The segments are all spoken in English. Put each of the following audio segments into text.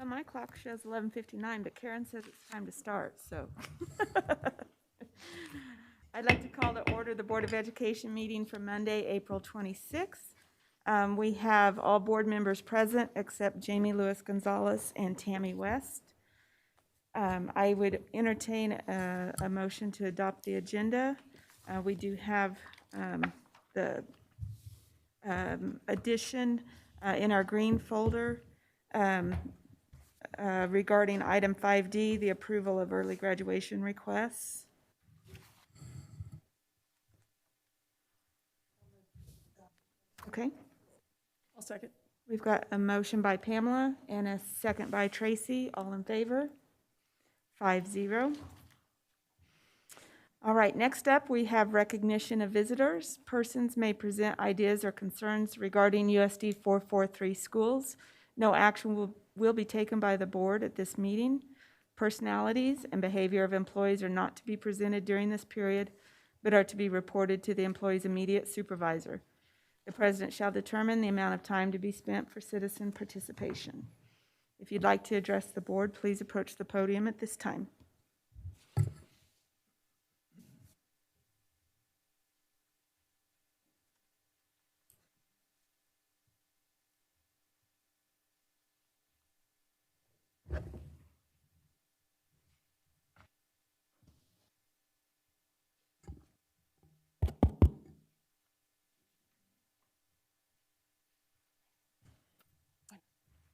Well, my clock shows 11:59, but Karen says it's time to start, so. I'd like to call to order the Board of Education meeting for Monday, April 26th. We have all board members present except Jamie Lewis Gonzalez and Tammy West. I would entertain a motion to adopt the agenda. We do have the addition in our green folder regarding item 5D, the approval of early graduation requests. Okay. I'll second. We've got a motion by Pamela and a second by Tracy. All in favor? 5-0. All right, next up, we have recognition of visitors. Persons may present ideas or concerns regarding USD 443 schools. No action will be taken by the board at this meeting. Personalities and behavior of employees are not to be presented during this period, but are to be reported to the employee's immediate supervisor. The president shall determine the amount of time to be spent for citizen participation. If you'd like to address the board, please approach the podium at this time.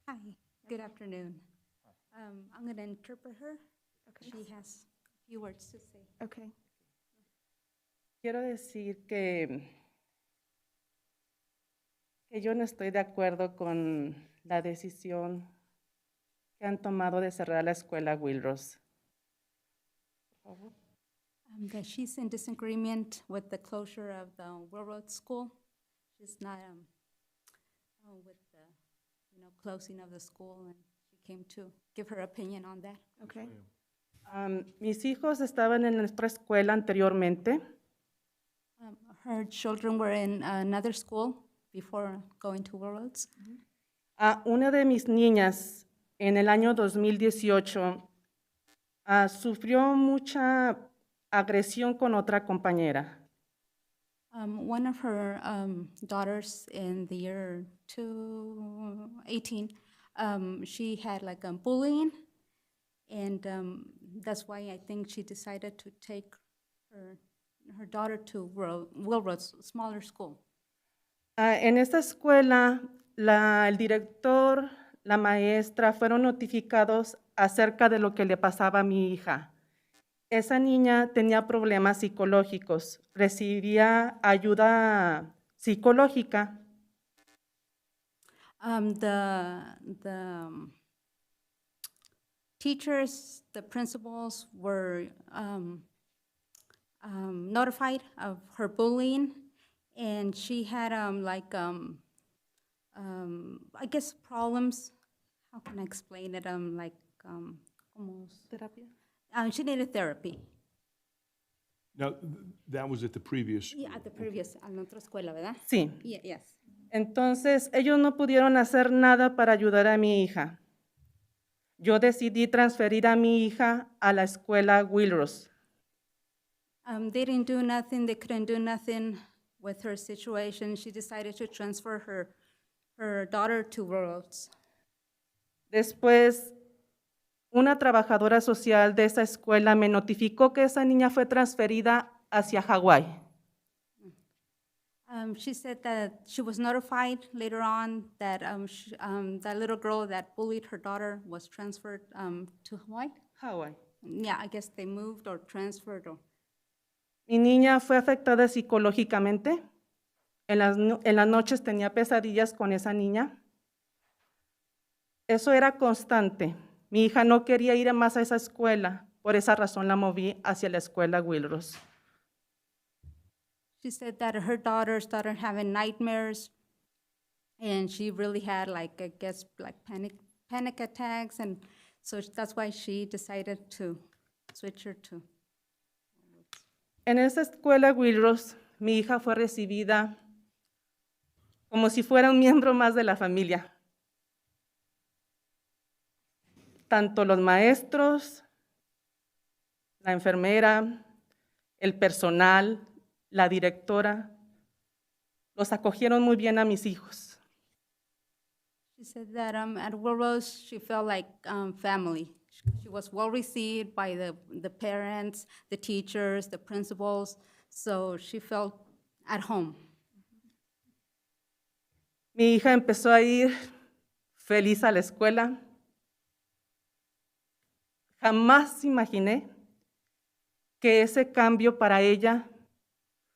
Hi, good afternoon. I'm going to interpret her. Okay. She has a few words to say. Okay. Quiero decir que yo no estoy de acuerdo con la decisión que han tomado de cerrar la escuela Wilros. Por favor. That she's in disagreement with the closure of the Railroad School. She's not with the closing of the school, and she came to give her opinion on that. Okay. Mis hijos estaban en nuestra escuela anteriormente. Her children were in another school before going to Railroads. Una de mis niñas en el año 2018 sufrió mucha agresión con otra compañera. One of her daughters in the year 2018, she had like bullying, and that's why I think she decided to take her daughter to Wilro's smaller school. En esta escuela, el director, la maestra fueron notificados acerca de lo que le pasaba a mi hija. Esa niña tenía problemas psicológicos, recibía ayuda psicológica. The teachers, the principals were notified of her bullying, and she had I guess problems. How can I explain it? Almost. Terapia. She needed therapy. Now, that was at the previous. Yeah, at the previous, a la otra escuela, ¿verdad? Sí. Yeah, yes. Entonces, ellos no pudieron hacer nada para ayudar a mi hija. Yo decidí transferir a mi hija a la escuela Wilros. They didn't do nothing. They couldn't do nothing with her situation. She decided to transfer her daughter to Railroads. Después, una trabajadora social de esa escuela me notificó que esa niña fue transferida hacia Hawái. She said that she was notified later on that that little girl that bullied her daughter was transferred to Hawaii. Hawái. Yeah, I guess they moved or transferred. Mi niña fue afectada psicológicamente. En las noches tenía pesadillas con esa niña. Eso era constante. Mi hija no quería ir más a esa escuela. Por esa razón la moví hacia la escuela Wilros. She said that her daughter started having nightmares, and she really had I guess panic attacks, and so that's why she decided to switch her to. En esa escuela Wilros, mi hija fue recibida como si fuera un miembro más de la familia. tanto los maestros, la enfermera, el personal, la directora, los acogieron muy bien a mis hijos. She said that at Wilrose, she felt like family. She was well received by the parents, the teachers, the principals, so she felt at home. Mi hija empezó a ir feliz a la escuela. Jamás imaginé que ese cambio para ella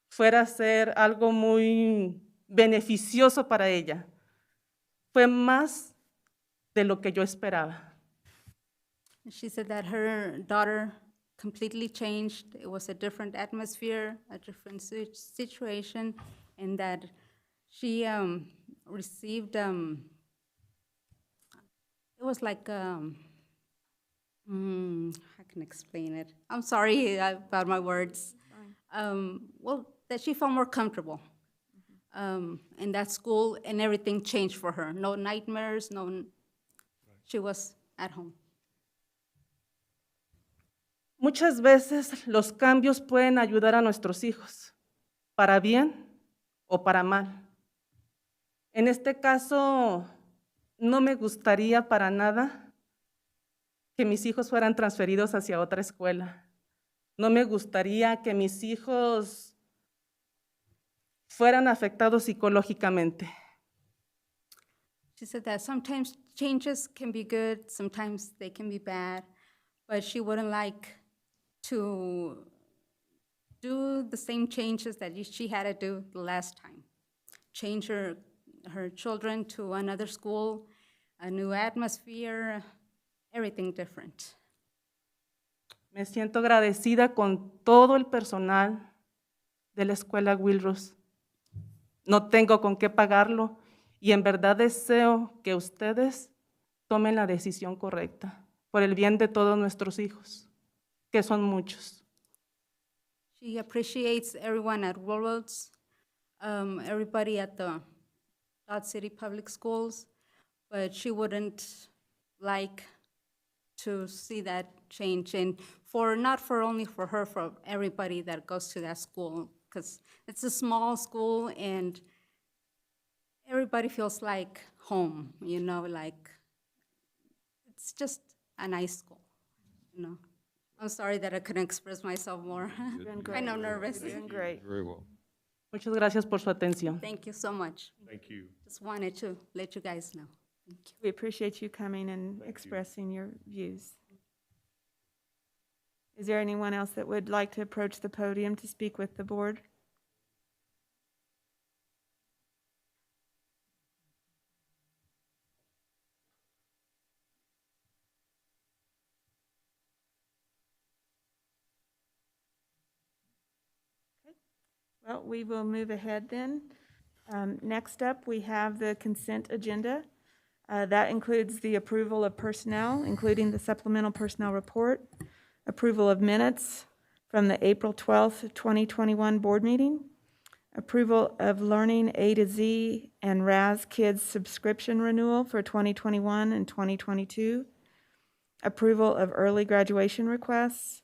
fuera a ser algo muy beneficioso para ella. Fue más de lo que yo esperaba. She said that her daughter completely changed. It was a different atmosphere, a different situation, and that she received, it was like, how can I explain it? I'm sorry about my words. Well, that she felt more comfortable in that school, and everything changed for her. No nightmares, she was at home. Muchas veces los cambios pueden ayudar a nuestros hijos, para bien o para mal. En este caso, no me gustaría para nada que mis hijos fueran transferidos hacia otra escuela. No me gustaría que mis hijos fueran afectados psicológicamente. She said that sometimes changes can be good, sometimes they can be bad, but she wouldn't like to do the same changes that she had to do the last time. Change her children to another school, a new atmosphere, everything different. Me siento agradecida con todo el personal de la escuela Wilrose. No tengo con qué pagarlo y en verdad deseo que ustedes tomen la decisión correcta por el bien de todos nuestros hijos, que son muchos. She appreciates everyone at Wilrose, everybody at the Dodge City Public Schools, but she wouldn't like to see that change, and not for only for her, for everybody that goes to that school, because it's a small school and everybody feels like home, like it's just a nice school, I'm sorry that I couldn't express myself more. Doing Kind of great. nervous. Doing great. Very well. Muchas gracias por su atención. Thank you so much. Thank you. Just wanted to let you guys know. Thank you. We appreciate you coming and expressing your views. Is there anyone else that would like to approach the podium to speak with the board? Well, we will move ahead then. Next up, we have the consent agenda. That includes the approval of personnel, including the supplemental personnel report, approval of minutes from the April 12th, 2021 board meeting, approval of Learning A to Z and RAS Kids subscription renewal for 2021 and 2022, approval of early graduation requests,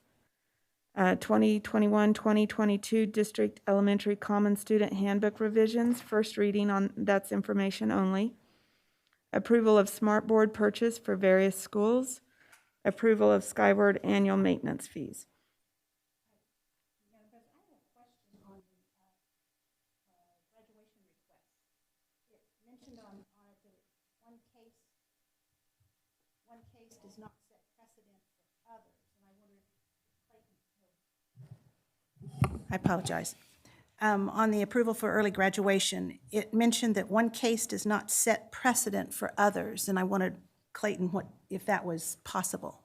2021-2022 District Elementary Common Student Handbook revisions, first reading on, that's information only. Approval of smart board purchase for various schools. Approval of Skyward annual maintenance fees. One case does not set precedent for others, and I wonder if Clayton could. I apologize. On the approval for early graduation, it mentioned that one case does not set precedent for others, and I wondered, Clayton, if that was possible.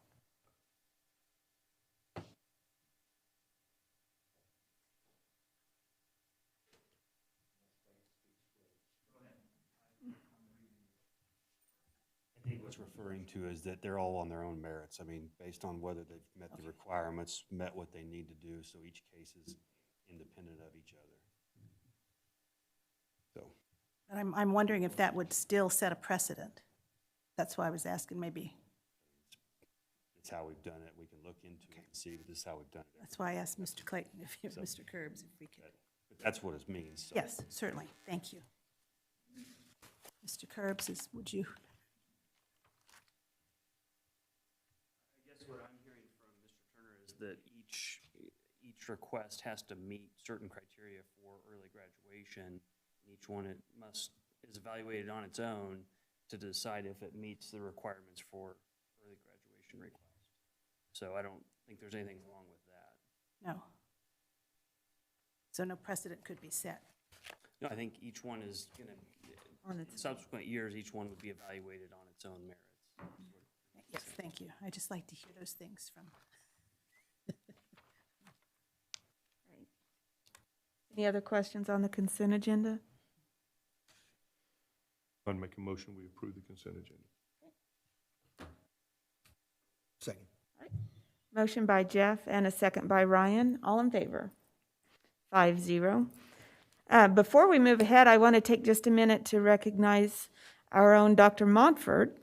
I think what's referring to is that they're all on their own merits. I mean, based on whether they've met the requirements, met what they need to do, so each case is independent of each other. So, But I'm wondering if that would still set a precedent. That's why I was asking, maybe. is how we've done it. We can look into it and see, but this is how we've done it. That's why I asked Mr. Clayton, Mr. Curbs, if we could. But that's what it means. So. Yes, certainly. Thank you. Mr. Curbs, would you? I guess what I'm hearing from Mr. Turner is that each request has to meet certain criteria for early graduation. And each one is evaluated on its own to decide if it meets the requirements for early graduation request. So I don't think there's anything wrong with that. No. So no precedent could be set. No, I think each one is going to, in subsequent years, each one would be evaluated on its own merits. Yes, thank you. I just like to hear those things from. Any other questions on the consent agenda? I'd make a motion, we approve the consent agenda. Second. Motion by Jeff and a second by Ryan. All in favor? 5-0. Before we move ahead, I want to take just a minute to recognize our own Dr. Montfort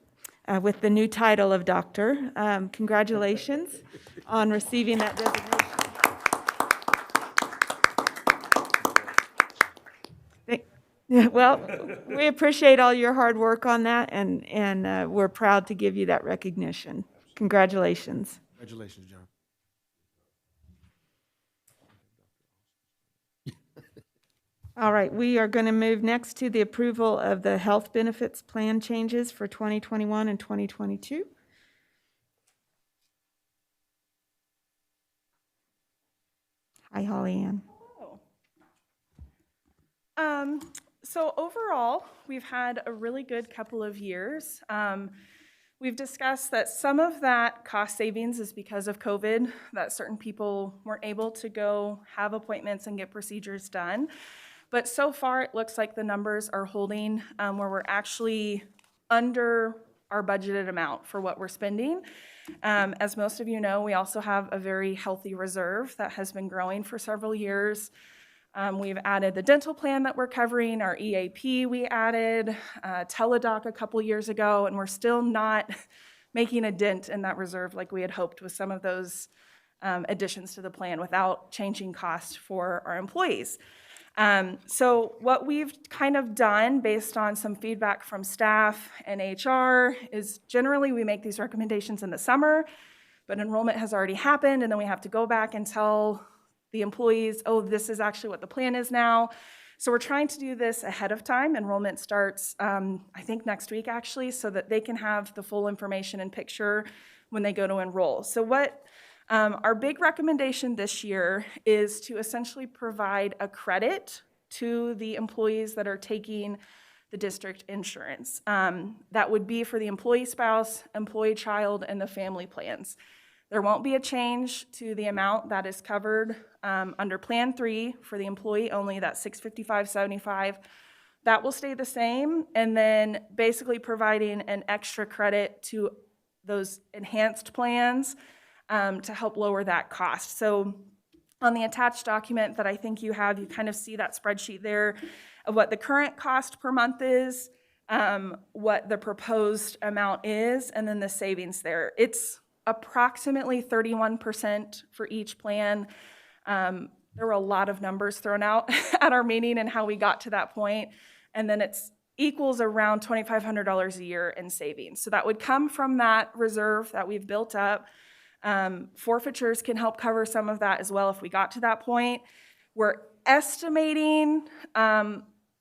with the new title of doctor. Congratulations on receiving that designation. Well, we appreciate all your hard work on that, and we're proud to give you that recognition. Congratulations. Congratulations, John. All right, we are going to move next to the approval of the health benefits plan changes for 2021 and 2022. Hi, Holly Ann. So overall, we've had a really good couple of years. We've discussed that some of that cost savings is because of COVID, that certain people weren't able to go have appointments and get procedures done. But so far, it looks like the numbers are holding where we're actually under our budgeted amount for what we're spending. As most of you know, we also have a very healthy reserve that has been growing for several years. We've added the dental plan that we're covering, our EAP we added, Teladoc a couple years ago, and we're still not making a dent in that reserve like we had hoped with some of those additions to the plan without changing cost for our employees. So what we've kind of done based on some feedback from staff and HR is generally we make these recommendations in the summer, but enrollment has already happened, and then we have to go back and tell the employees, oh, this is actually what the plan is now. So we're trying to do this ahead of time. Enrollment starts, I think, next week, actually, so that they can have the full information and picture when they go to enroll. So what our big recommendation this year is to essentially provide a credit to the employees that are taking the district insurance. That would be for the employee spouse, employee child, and the family plans. There won't be a change to the amount that is covered under Plan 3 for the employee only, that $655.75. That will stay the same, and then basically providing an extra credit to those enhanced plans to help lower that cost. So on the attached document that I think you have, you kind of see that spreadsheet there of what the current cost per month is, what the proposed amount is, and then the savings there. It's approximately 31% for each plan. There were a lot of numbers thrown out at our meeting and how we got to that point. And then it's equals around $2,500 a year in savings. So that would come from that reserve that we've built up. Forfeitures can help cover some of that as well if we got to that point. We're estimating,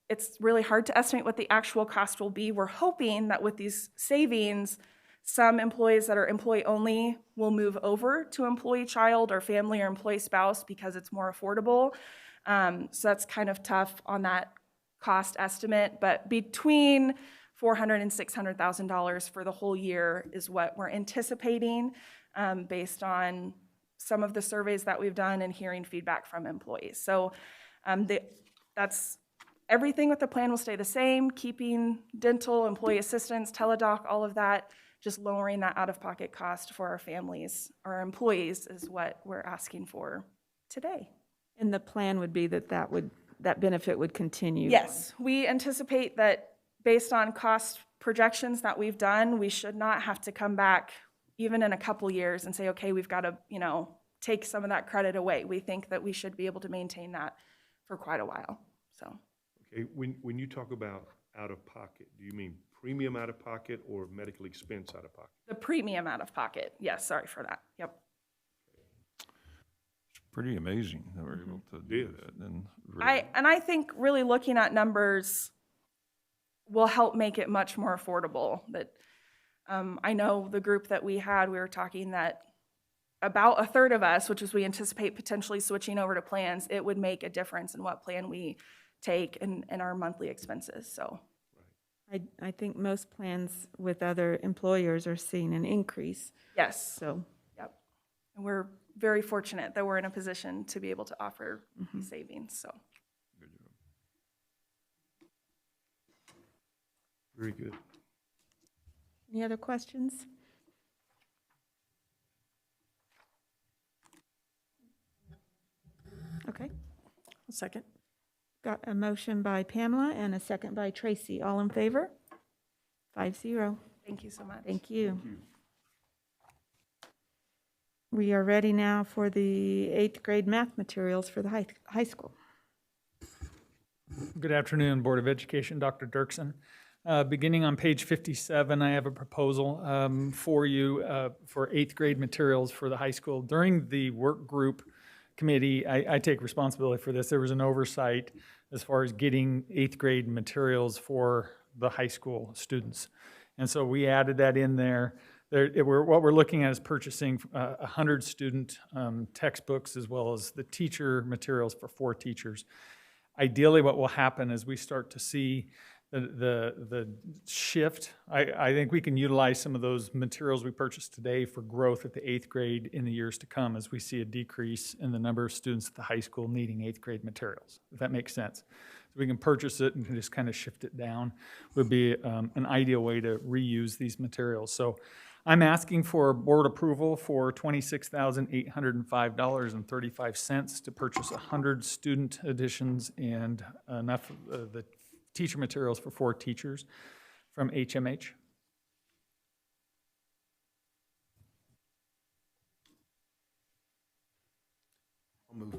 it's really hard to estimate what the actual cost will be. We're hoping that with these savings, some employees that are employee only will move over to employee child or family or employee spouse because it's more affordable. So that's kind of tough on that cost estimate, but between $400,000 and $600,000 for the whole year is what we're anticipating based on some of the surveys that we've done and hearing feedback from employees. So that's everything with the plan will stay the same, keeping dental, employee assistance, Teladoc, all of that. Just lowering that out-of-pocket cost for our families, our employees is what we're asking for today. And the plan would be that that benefit would continue? Yes, we anticipate that based on cost projections that we've done, we should not have to come back even in a couple years and say, okay, we've got to, take some of that credit away. We think that we should be able to maintain that for quite a while, so. Okay, when you talk about out of pocket, do you mean premium out of pocket or medical expense out of pocket? The premium out of pocket, yes, sorry for that, yep. Pretty amazing that we're able to do that. And really- I think really looking at numbers will help make it much more affordable. That I know the group that we had, we were talking that about a third of us, which is we anticipate potentially switching over to plans, it would make a difference in what plan we take and our monthly expenses, so. I think most plans with other employers are seeing an increase, Yes, so. yep. And we're very fortunate that we're in a position to be able to offer these savings, so. Very good. Any other questions? Okay. Second. Got a motion by Pamela and a second by Tracy. All in favor? 5-0. Thank you so much. Thank you. We are ready now for the 8th grade math materials for the high school. Good afternoon, Board of Education, Dr. Dirksen. Beginning on page 57, I have a proposal for you for 8th grade materials for the high school. During the work group committee, I take responsibility for this. There was an oversight as far as getting 8th grade materials for the high school students. And so we added that in there. What we're looking at is purchasing 100 student textbooks as well as the teacher materials for 4 teachers. Ideally, what will happen is we start to see the shift. I think we can utilize some of those materials we purchased today for growth at the 8th grade in the years to come as we see a decrease in the number of students at the high school needing 8th grade materials, if that makes sense. So we can purchase it and just kind of shift it down would be an ideal way to reuse these materials. So I'm asking for board approval for $26,805.35 to purchase 100 student editions and enough of the teacher materials for 4 teachers from HMH. I'll move.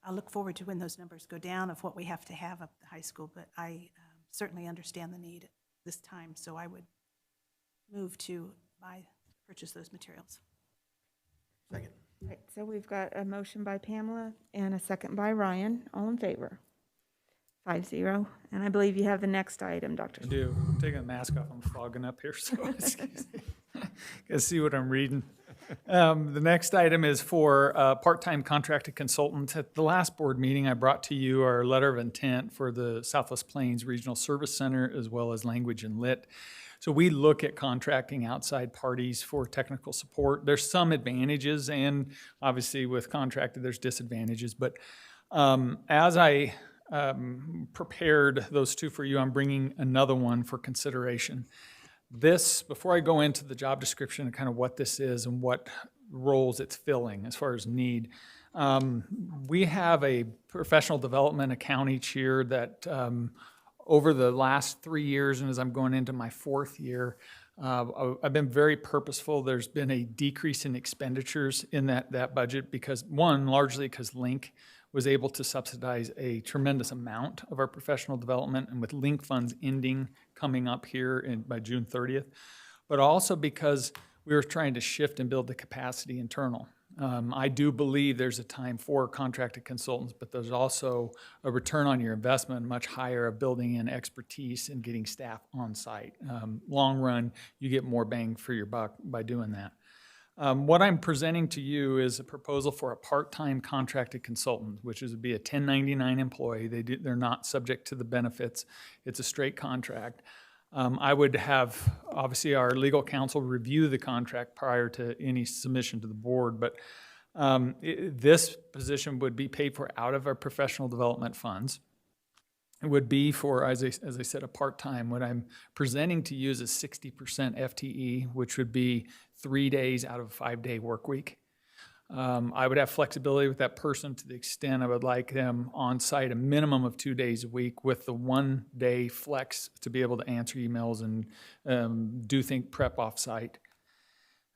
I look forward to when those numbers go down of what we have to have up at the high school, but I certainly understand the need at this time, so I would move to purchase those materials. Second. All right, so we've got a motion by Pamela and a second by Ryan. All in favor? 5-0. And I believe you have the next item, Dr. I do. I'm taking the mask off. I'm fogging up here, so excuse me. Gotta see what I'm reading. The next item is for a part-time contracted consultant. At the last board meeting, I brought to you our letter of intent for the Southwest Plains Regional Service Center as well as Language and Lit. So we look at contracting outside parties for technical support. There's some advantages, and obviously with contracted, there's disadvantages. But as I prepared those two for you, I'm bringing another one for consideration. This, before I go into the job description and kind of what this is and what roles it's filling as far as need, we have a professional development account each year that over the last 3 years, and as I'm going into my 4th year, I've been very purposeful. There's been a decrease in expenditures in that budget because, one, largely because Link was able to subsidize a tremendous amount of our professional development, and with Link funds coming up here by June 30th, but also because we were trying to shift and build the capacity internal. I do believe there's a time for contracted consultants, but there's also a return on your investment much higher of building in expertise and getting staff on site. Long run, you get more bang for your buck by doing that. What I'm presenting to you is a proposal for a part-time contracted consultant, which would be a 1099 employee. They're not subject to the benefits. It's a straight contract. I would have, obviously, our legal counsel review the contract prior to any submission to the board, but this position would be paid for out of our professional development funds. It would be for, as I said, a part-time. What I'm presenting to you is a 60% FTE, which would be 3 days out of a 5-day work week. I would have flexibility with that person to the extent I would like them on site a minimum of 2 days a week with the 1 day flex to be able to answer emails and do think prep off site.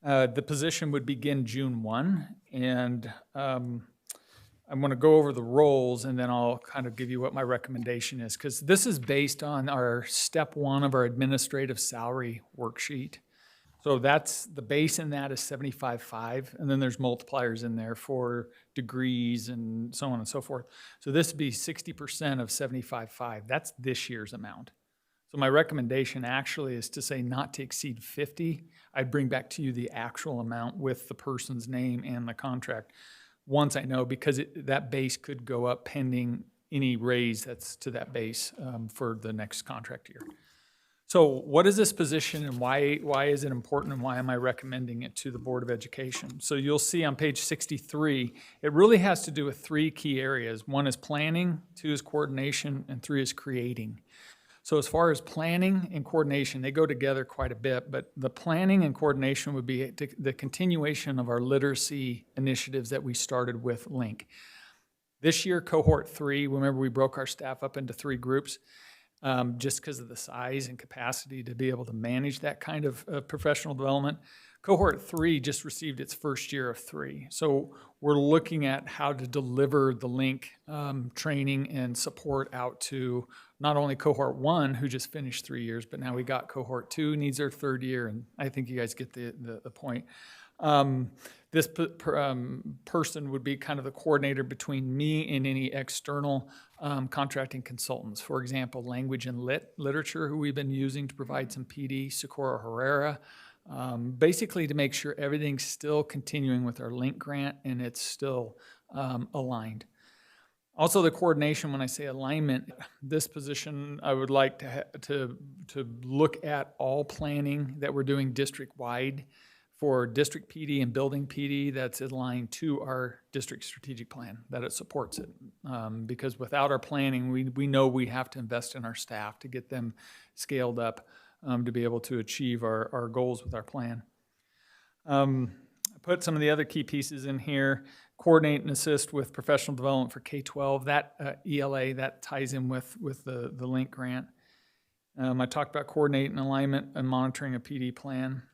The position would begin June 1, and I'm going to go over the roles, and then I'll kind of give you what my recommendation is, because this is based on our step 1 of our administrative salary worksheet. So that's, the base in that is 75.5, and then there's multipliers in there for degrees and so on and so forth. So this would be 60% of 75.5. That's this year's amount. So my recommendation actually is to say not to exceed 50. I'd bring back to you the actual amount with the person's name and the contract once I know, because that base could go up pending any raise that's to that base for the next contract year. So what is this position, and why is it important, and why am I recommending it to the Board of Education? So you'll see on page 63, it really has to do with 3 key areas. 1 is planning, 2 is coordination, and 3 is creating. So as far as planning and coordination, they go together quite a bit, but the planning and coordination would be the continuation of our literacy initiatives that we started with Link. This year, cohort 3, remember we broke our staff up into 3 groups, just because of the size and capacity to be able to manage that kind of professional development. Cohort 3 just received its first year of 3. So we're looking at how to deliver the Link training and support out to not only cohort 1, who just finished 3 years, but now we got cohort 2, needs their 3rd year, and I think you guys get the point. This person would be kind of the coordinator between me and any external contracting consultants. For example, language and literature, who we've been using to provide some PD, Socorro Herrera, basically to make sure everything's still continuing with our Link grant and it's still aligned. Also, the coordination, when I say alignment, this position, I would like to look at all planning that we're doing district-wide for district PD and building PD that's aligned to our district strategic plan, that it supports it. Because without our planning, we know we have to invest in our staff to get them scaled up to be able to achieve our goals with our plan. I put some of the other key pieces in here. Coordinate and assist with professional development for K-12. That ELA, that ties in with the Link grant. I talked about coordinate and alignment and monitoring a PD plan.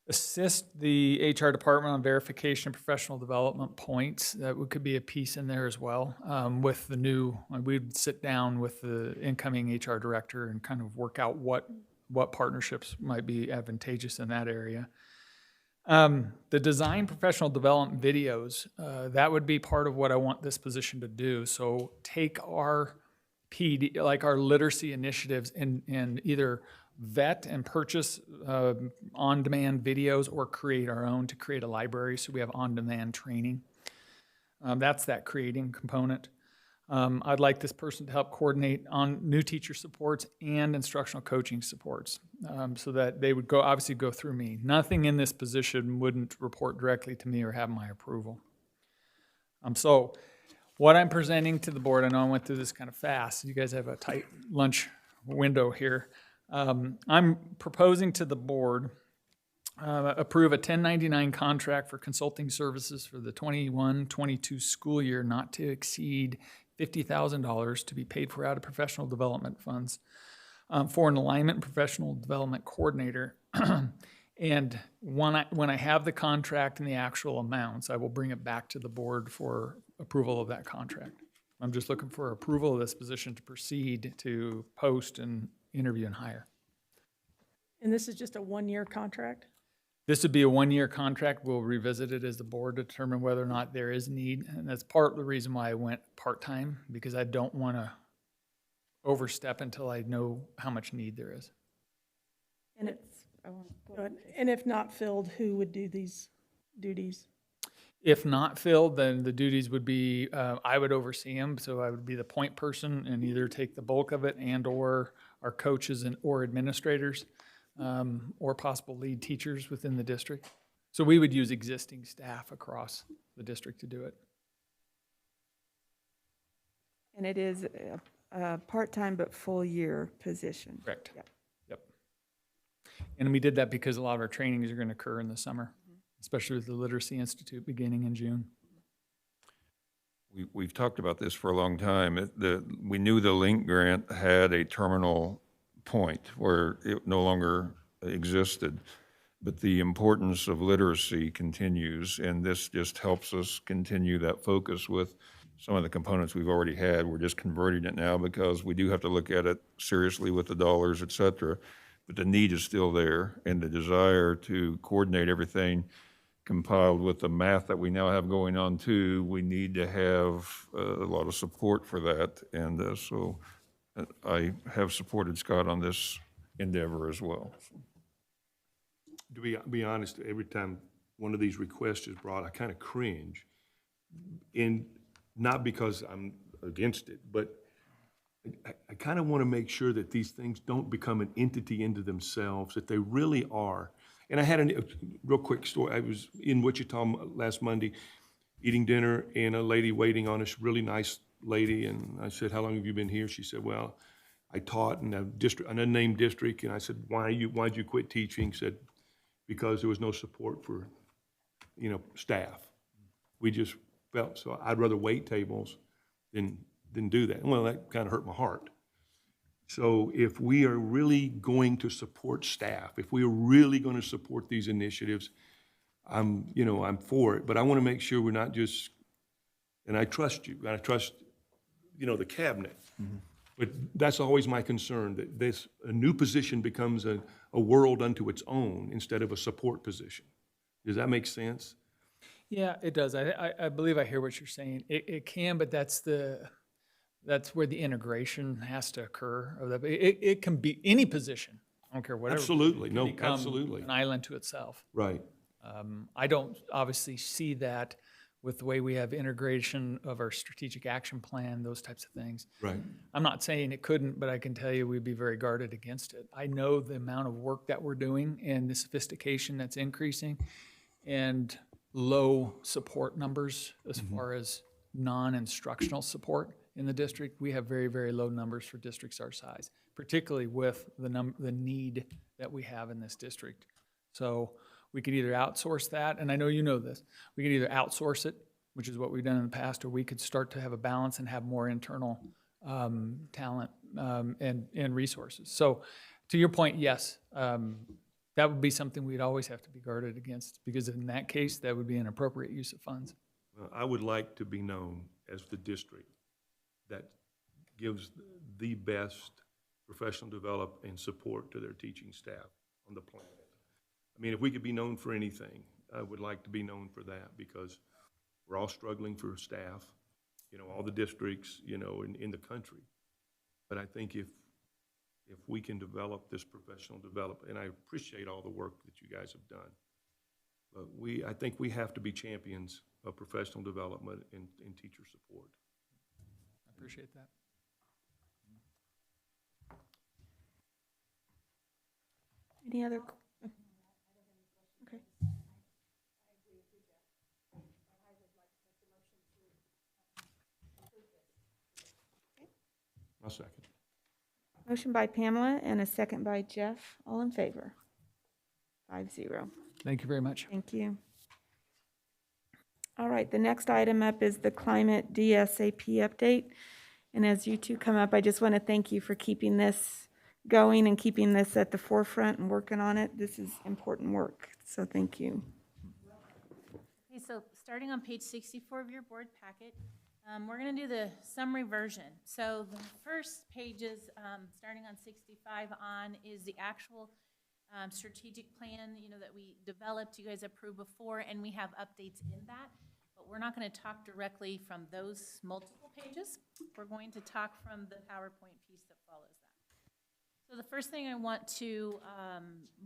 Assist the HR department on verification of professional development points. That could be a piece in there as well. With the new, we'd sit down with the incoming HR director and kind of work out what partnerships might be advantageous in that area. The design professional development videos, that would be part of what I want this position to do. So take our PD, like our literacy initiatives, and either vet and purchase on-demand videos or create our own to create a library so we have on-demand training. That's that creating component. I'd like this person to help coordinate on new teacher supports and instructional coaching supports so that they would obviously go through me. Nothing in this position wouldn't report directly to me or have my approval. So what I'm presenting to the board, I know I went through this kind of fast. You guys have a tight lunch window here. I'm proposing to the board approve a 1099 contract for consulting services for the 21-22 school year not to exceed $50,000 to be paid for out of professional development funds for an alignment professional development coordinator. And when I have the contract and the actual amounts, I will bring it back to the board for approval of that contract. I'm just looking for approval of this position to proceed to post and interview and hire. And this is just a 1-year contract? This would be a 1-year contract. We'll revisit it as the board to determine whether or not there is need. And that's part of the reason why I went part-time, because I don't want to overstep until I know how much need there is. And and if not filled, who would do these duties? If not filled, then the duties would be, I would oversee them. So I would be the point person and either take the bulk of it and or our coaches or administrators or possible lead teachers within the district. So we would use existing staff across the district to do it. And it is a part-time but full-year position. Correct. Yep. Yep. And we did that because a lot of our trainings are going to occur in the summer. especially with the Literacy Institute beginning in June. We've talked about this for a long time. We knew the LINK grant had a terminal point where it no longer existed, but the importance of literacy continues, and this just helps us continue that focus with some of the components we've already had. We're just converting it now because we do have to look at it seriously with the dollars, et cetera, but the need is still there, and the desire to coordinate everything compiled with the math that we now have going on too, we need to have a lot of support for that. And so I have supported Scott on this endeavor as well. To be honest, every time one of these requests is brought, I kind of cringe. And not because I'm against it, but I kind of want to make sure that these things don't become an entity into themselves, that they really are. And I had a real quick story. I was in Wichita last Monday eating dinner, and a lady waiting on us, really nice lady, and I said, "How long have you been here?" She said, "Well, I taught in an unnamed district." And I said, why'd you quit teaching? She said, "Because there was no support for, staff. We just felt so. I'd rather wait tables than do that." Well, that kind of hurt my heart. So if we are really going to support staff, if we are really going to support these initiatives, I'm for it. But I want to make sure we're not just, and I trust you, and I trust, the cabinet. Mm-hmm. But that's always my concern, that a new position becomes a world unto its own instead of a support position. Does that make sense? Yeah, it does. I believe I hear what you're saying. It can, but that's where the integration has to occur. It can be any position. I don't care whatever. Absolutely. It can No, become absolutely. an island to itself. Right. I don't obviously see that with the way we have integration of our strategic action plan, those types of things. Right. I'm not saying it couldn't, but I can tell you we'd be very guarded against it. I know the amount of work that we're doing and the sophistication that's increasing and low support numbers as far as non-instructional support in the district. We have very, very low numbers for districts our size, particularly with the need that we have in this district. So we could either outsource that, and I know you know this, we could either outsource it, which is what we've done in the past, or we could start to have a balance and have more internal talent and resources. So to your point, yes, that would be something we'd always have to be guarded against, because in that case, that would be an appropriate use of funds. I would like to be known as the district that gives the best professional development and support to their teaching staff on the planet. I mean, if we could be known for anything, I would like to be known for that, because we're all struggling for staff, all the districts, in the country. But I think if we can develop this professional development, and I appreciate all the work that you guys have done, but I think we have to be champions of professional development and teacher support. I appreciate that. Any other? Okay. I'll second. Motion by Pamela and a second by Jeff. All in favor? 5-0. Thank you very much. Thank you. All right, the next item up is the climate DSAP update. And as you two come up, I just want to thank you for keeping this going and keeping this at the forefront and working on it. This is important work, so thank you. Okay, so starting on page 64 of your board packet, we're going to do the summary version. So the first pages, starting on 65 on, is the actual strategic plan, that we developed, you guys approved before, and we have updates in that. But we're not going to talk directly from those multiple pages. We're going to talk from the PowerPoint piece that follows that. So the first thing I want to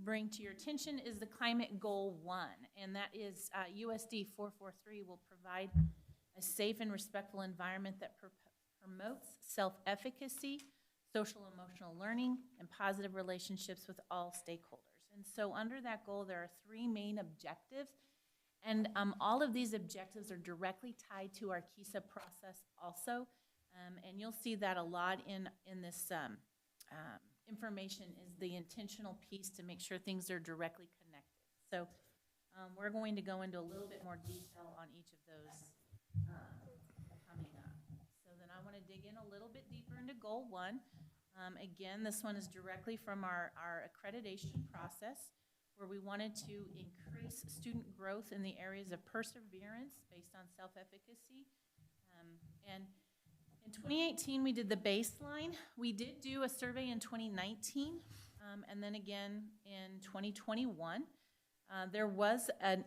bring to your attention is the Climate Goal 1, and that is USD 443 will provide a safe and respectful environment that promotes self-efficacy, social emotional learning, and positive relationships with all stakeholders. And so under that goal, there are 3 main objectives, and all of these objectives are directly tied to our KISA process also, and you'll see that a lot in this information is the intentional piece to make sure things are directly connected. So We're going to go into a little bit more detail on each of those coming up. So then I want to dig in a little bit deeper into goal 1. Again, this one is directly from our accreditation process, where we wanted to increase student growth in the areas of perseverance based on self-efficacy. And in 2018, we did the baseline. We did do a survey in 2019, and then again in 2021. There was an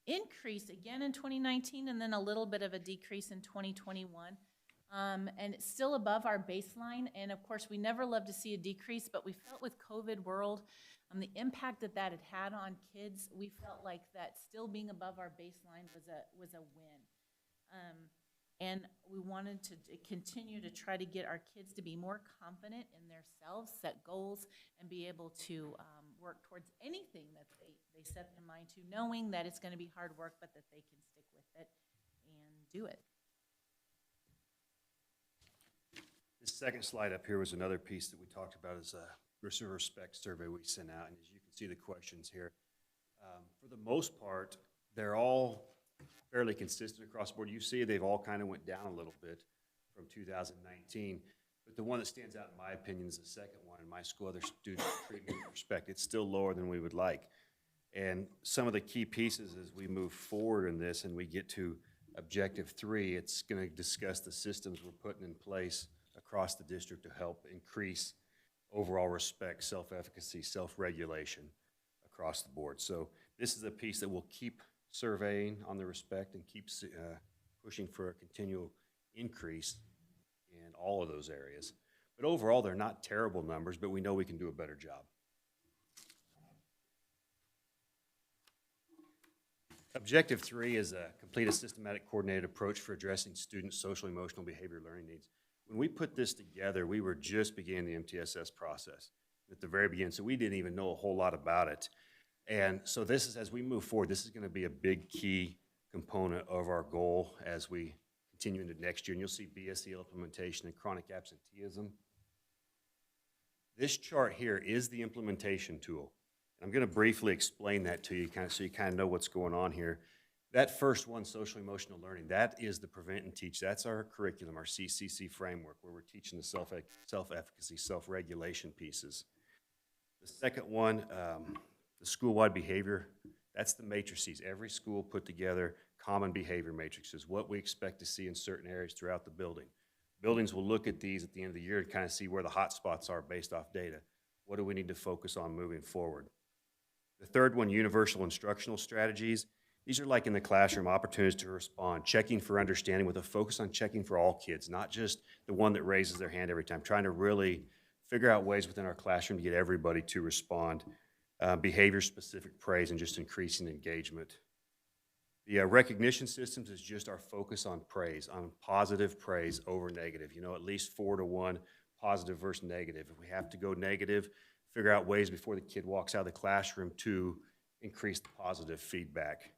increase again in 2019, and then a little bit of a decrease in 2021. And it's still above our baseline, and of course, we never love to see a decrease, but we felt with COVID world, the impact that that had on kids, we felt like that still being above our baseline was a win. And we wanted to continue to try to get our kids to be more confident in themselves, set goals, and be able to work towards anything that they set their mind to, knowing that it's going to be hard work, but that they can stick with it and do it. This second slide up here was another piece that we talked about as a respect survey we sent out, and as you can see the questions here, for the most part, they're all fairly consistent across the board. You see they've all kind of went down a little bit from 2019, but the one that stands out in my opinion is the second one. In my school, other students treat me with respect. It's still lower than we would like. And some of the key pieces as we move forward in this and we get to objective 3, it's going to discuss the systems we're putting in place across the district to help increase overall respect, self-efficacy, self-regulation across the board. So this is a piece that we'll keep surveying on the respect and keep pushing for a continual increase in all of those areas. But overall, they're not terrible numbers, but we know we can do a better job. Objective 3 is a complete a systematic coordinated approach for addressing students' social, emotional, behavior learning needs. When we put this together, we were just beginning the MTSS process at the very beginning, so we didn't even know a whole lot about it. And so this is, as we move forward, this is going to be a big key component of our goal as we continue into next year. And you'll see BSEL implementation and chronic absenteeism. This chart here is the implementation tool. I'm going to briefly explain that to you so you kind of know what's going on here. That first one, social emotional learning, that is the prevent and teach. That's our curriculum, our CCC framework, where we're teaching the self-efficacy, self-regulation pieces. The second one, the school-wide behavior, that's the matrices. Every school put together common behavior matrices, what we expect to see in certain areas throughout the building. Buildings will look at these at the end of the year and kind of see where the hot spots are based off data. What do we need to focus on moving forward? The third one, universal instructional strategies. These are like in the classroom, opportunities to respond, checking for understanding with a focus on checking for all kids, not just the one that raises their hand every time, trying to really figure out ways within our classroom to get everybody to respond. Behavior-specific praise and just increasing engagement. The recognition systems is just our focus on praise, on positive praise over negative. You know, at least 4-to-1, positive versus negative. If we have to go negative, figure out ways before the kid walks out of the classroom to increase the positive feedback.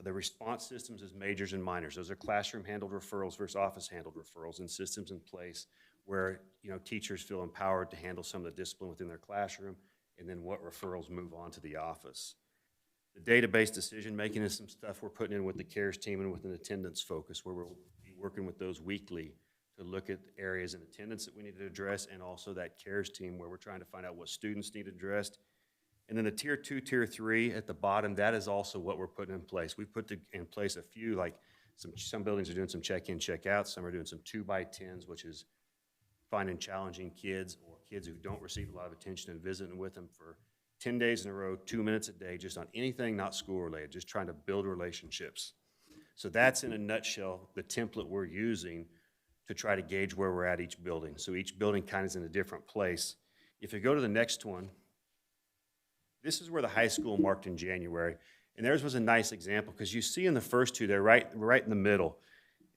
The response systems is majors and minors. Those are classroom-handled referrals versus office-handled referrals, and systems in place where, you know, teachers feel empowered to handle some of the discipline within their classroom, and then what referrals move on to the office. The database decision-making is some stuff we're putting in with the CARES team and with an attendance focus, where we'll be working with those weekly to look at areas in attendance that we need to address, and also that CARES team where we're trying to find out what students need addressed. And then the tier 2, tier 3 at the bottom, that is also what we're putting in place. We've put in place a few, like some buildings are doing some check-in, check-out, some are doing some 2x10s, which is finding challenging kids or kids who don't receive a lot of attention and visiting with them for 10 days in a row, 2 minutes a day, just on anything not school-related, just trying to build relationships. So that's in a nutshell the template we're using to try to gauge where we're at each building. So each building kind of is in a different place. If you go to the next one, this is where the high school marked in January. And theirs was a nice example because you see in the first two, they're right in the middle.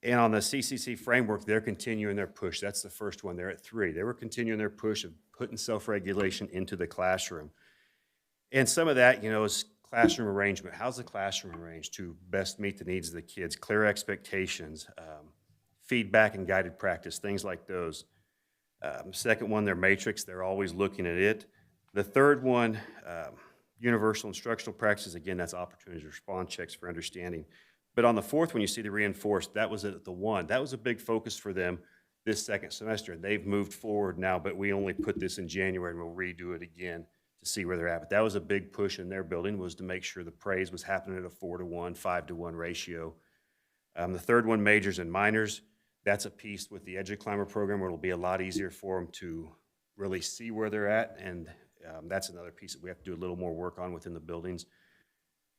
And on the CCC framework, they're continuing their push. That's the first one. They're at 3. They were continuing their push of putting self-regulation into the classroom. And some of that, you know, is classroom arrangement. How's the classroom arranged to best meet the needs of the kids? Clear expectations, feedback and guided practice, things like those. Second one, their matrix. They're always looking at it. The third one, Universal instructional practices, again, that's opportunities to respond checks for understanding. But on the fourth one, you see the reinforced, that was at the one. That was a big focus for them this second semester. They've moved forward now, but we only put this in January and we'll redo it again to see where they're at. But that was a big push in their building, was to make sure the praise was happening at a 4-to-1, 5-to-1 ratio. The third one, majors and minors, that's a piece with the EduClimber program where it'll be a lot easier for them to really see where they're at, and that's another piece that we have to do a little more work on within the buildings.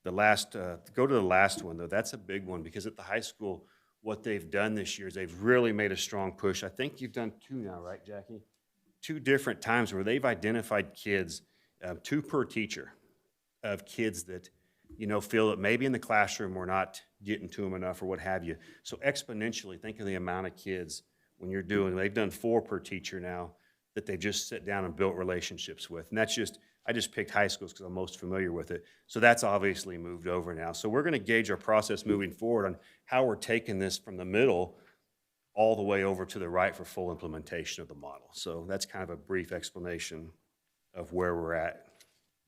The last, go to the last one though, that's a big one, because at the high school, what they've done this year is they've really made a strong push. I think you've done 2 now, right, Jackie? 2 different times where they've identified kids, 2 per teacher, of kids that, you know, feel that maybe in the classroom we're not getting to them enough or what have you. So exponentially, think of the amount of kids when you're doing, they've done 4 per teacher now that they've just sat down and built relationships with. And that's just, I just picked high schools because I'm most familiar with it. So that's obviously moved over now. So we're going to gauge our process moving forward on how we're taking this from the middle all the way over to the right for full implementation of the model. So that's kind of a brief explanation of where we're at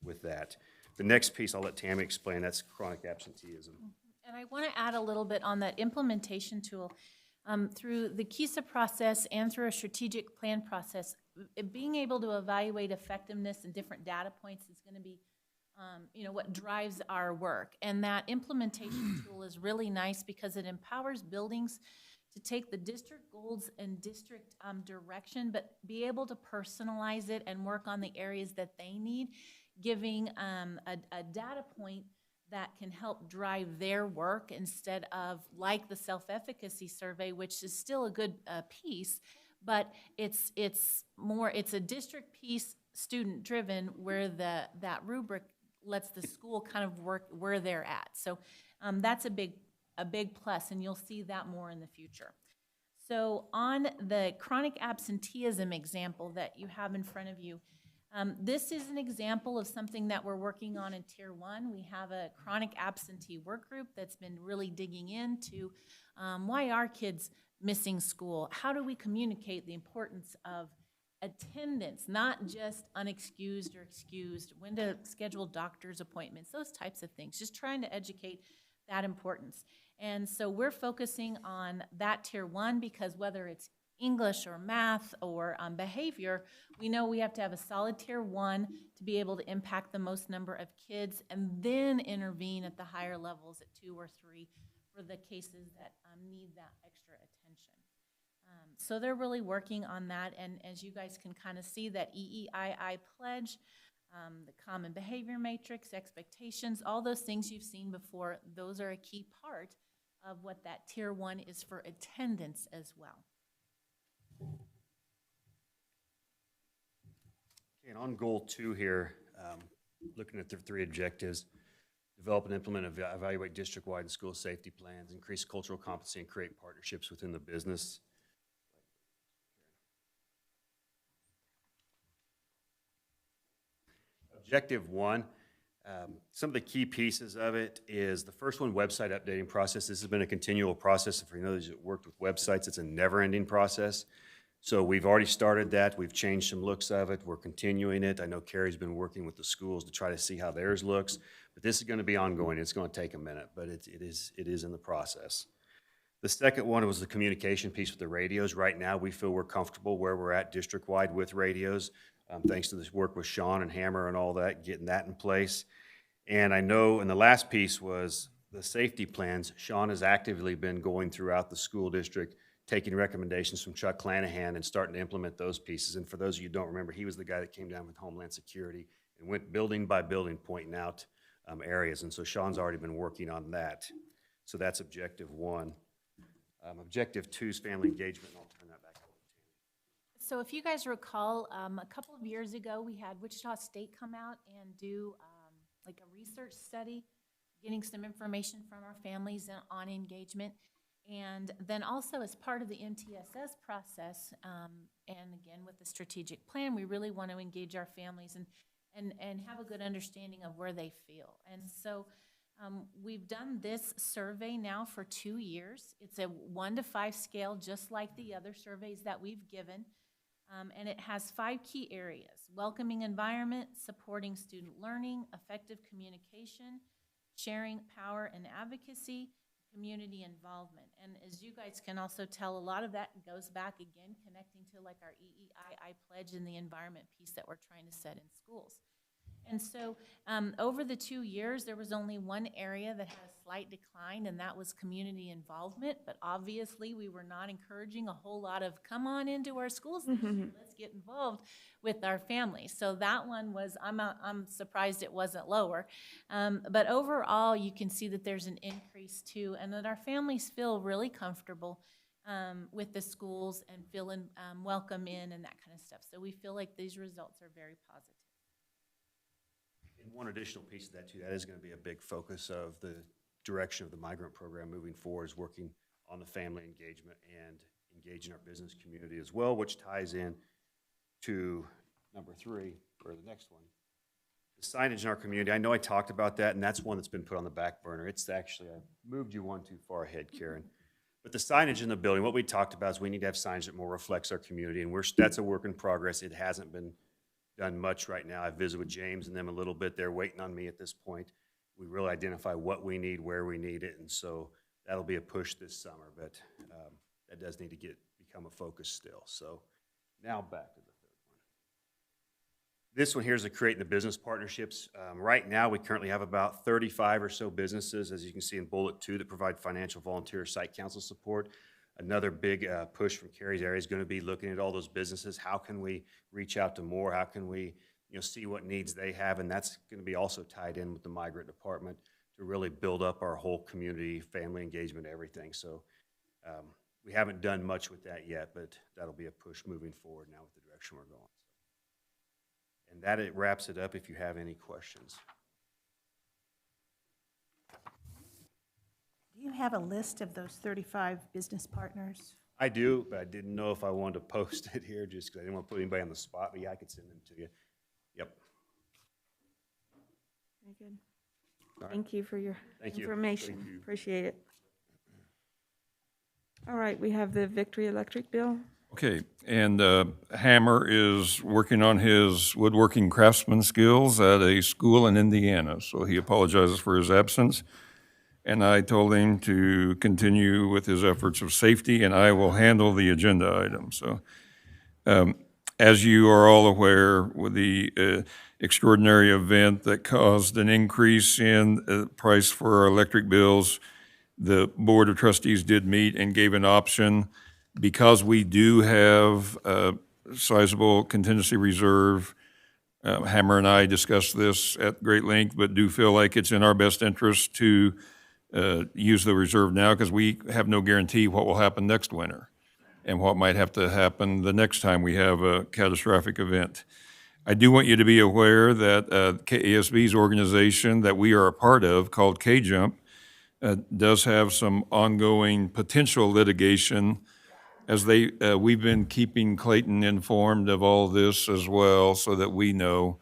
with that. The next piece I'll let Tammy explain, that's chronic absenteeism. And I want to add a little bit on that implementation tool. Through the KISA process and through a strategic plan process, being able to evaluate effectiveness and different data points is going to be, you know, what drives our work. And that implementation tool is really nice because it empowers buildings to take the district goals and district direction, but be able to personalize it and work on the areas that they need, giving a data point that can help drive their work instead of like the self-efficacy survey, which is still a good piece, but it's a district piece, student-driven, where that rubric lets the school kind of work where they're at. So that's a big plus, and you'll see that more in the future. So on the chronic absenteeism example that you have in front of you, this is an example of something that we're working on in Tier 1. We have a chronic absentee work group that's been really digging into why are kids missing school? How do we communicate the importance of attendance, not just unexcused or excused, when to schedule doctor's appointments, those types of things, just trying to educate that importance. And so we're focusing on that Tier 1 because whether it's English or math or behavior, we know we have to have a solid Tier 1 to be able to impact the most number of kids and then intervene at the higher levels at 2 or 3 for the cases that need that extra attention. So they're really working on that, and as you guys can kind of see, that EEII pledge, the common behavior matrix, expectations, all those things you've seen before, those are a key part of what that Tier 1 is for attendance as well. Okay, and on goal 2 here, looking at the 3 objectives, develop and implement, evaluate district-wide and school safety plans, increase cultural competency, and create partnerships within the business. Objective 1, some of the key pieces of it is the first one, website updating process. This has been a continual process. For those that worked with websites, it's a never-ending process. So we've already started that. We've changed some looks of it. We're continuing it. I know Carrie's been working with the schools to try to see how theirs looks, but this is going to be ongoing. It's going to take a minute, but it is in the process. The second one was the communication piece with the radios. Right now, we feel we're comfortable where we're at district-wide with radios, thanks to this work with Sean and Hammer and all that, getting that in place. And I know, and the last piece was the safety plans. Sean has actively been going throughout the school district, taking recommendations from Chuck Clanahan and starting to implement those pieces. And for those of you who don't remember, he was the guy that came down with Homeland Security and went building by building, pointing out areas. And so Sean's already been working on that. So that's objective 1. Objective 2 is family engagement, and I'll turn that back over to you. So if you guys recall, a couple of years ago, we had Wichita State come out and do like a research study, getting some information from our families on engagement. And then also as part of the MTSS process, and again with the strategic plan, we really want to engage our families and have a good understanding of where they feel. And so we've done this survey now for 2 years. It's a 1 to 5 scale, just like the other surveys that we've given. And it has 5 key areas: welcoming environment, supporting student learning, effective communication, sharing power and advocacy, community involvement. And as you guys can also tell, a lot of that goes back again, connecting to like our EEII pledge and the environment piece that we're trying to set in schools. And so over the 2 years, there was only one area that had a slight decline, and that was community involvement. But obviously, we were not encouraging a whole lot of, come on into our schools this year, let's get involved with our families. So that one was, I'm surprised it wasn't lower. But overall, you can see that there's an increase too, and that our families feel really comfortable with the schools and feeling welcome in and that kind of stuff. So we feel like these results are very positive. And one additional piece of that too, that is going to be a big focus of the direction of the migrant program moving forward, is working on the family engagement and engaging our business community as well, which ties in to number 3, or the next one. The signage in our community, I know I talked about that, and that's one that's been put on the back burner. It's actually, I moved you one too far ahead, Karen. But the signage in the building, what we talked about is we need to have signage that more reflects our community, and that's a work in progress. It hasn't been done much right now. I visited with James and them a little bit. They're waiting on me at this point. We really identify what we need, where we need it, and so that'll be a push this summer, but that does need to become a focus still. So now back to the third one. This one here is creating the business partnerships. Right now, we currently have about 35 or so businesses, as you can see in bullet 2, that provide financial volunteer site council support. Another big push from Carrie's area is going to be looking at all those businesses. How can we reach out to more? How can we, see what needs they have? And that's going to be also tied in with the migrant department to really build up our whole community, family engagement, everything. So we haven't done much with that yet, but that'll be a push moving forward now with the direction we're going. And that it wraps it up if you have any questions. Do you have a list of those 35 business partners? I do, but I didn't know if I wanted to post it here just because I didn't want to put anybody on the spot, but yeah, I could send them to you. Yep. Very good. All right. Thank you for your Thank you. information. Thank you. Appreciate it. All right, we have the Victory Electric bill. Okay, and Hammer is working on his woodworking craftsman skills at a school in Indiana, so he apologizes for his absence. And I told him to continue with his efforts of safety, and I will handle the agenda item. So, as you are all aware, with the extraordinary event that caused an increase in the price for our electric bills, the Board of Trustees did meet and gave an option. Because we do have a sizable contingency reserve, Hammer and I discussed this at great length, but do feel like it's in our best interest to use the reserve now, because we have no guarantee what will happen next winter and what might have to happen the next time we have a catastrophic event. I do want you to be aware that KASB's organization that we are a part of, called K-Jump, does have some ongoing potential litigation, as we've been keeping Clayton informed of all this as well, so that we know.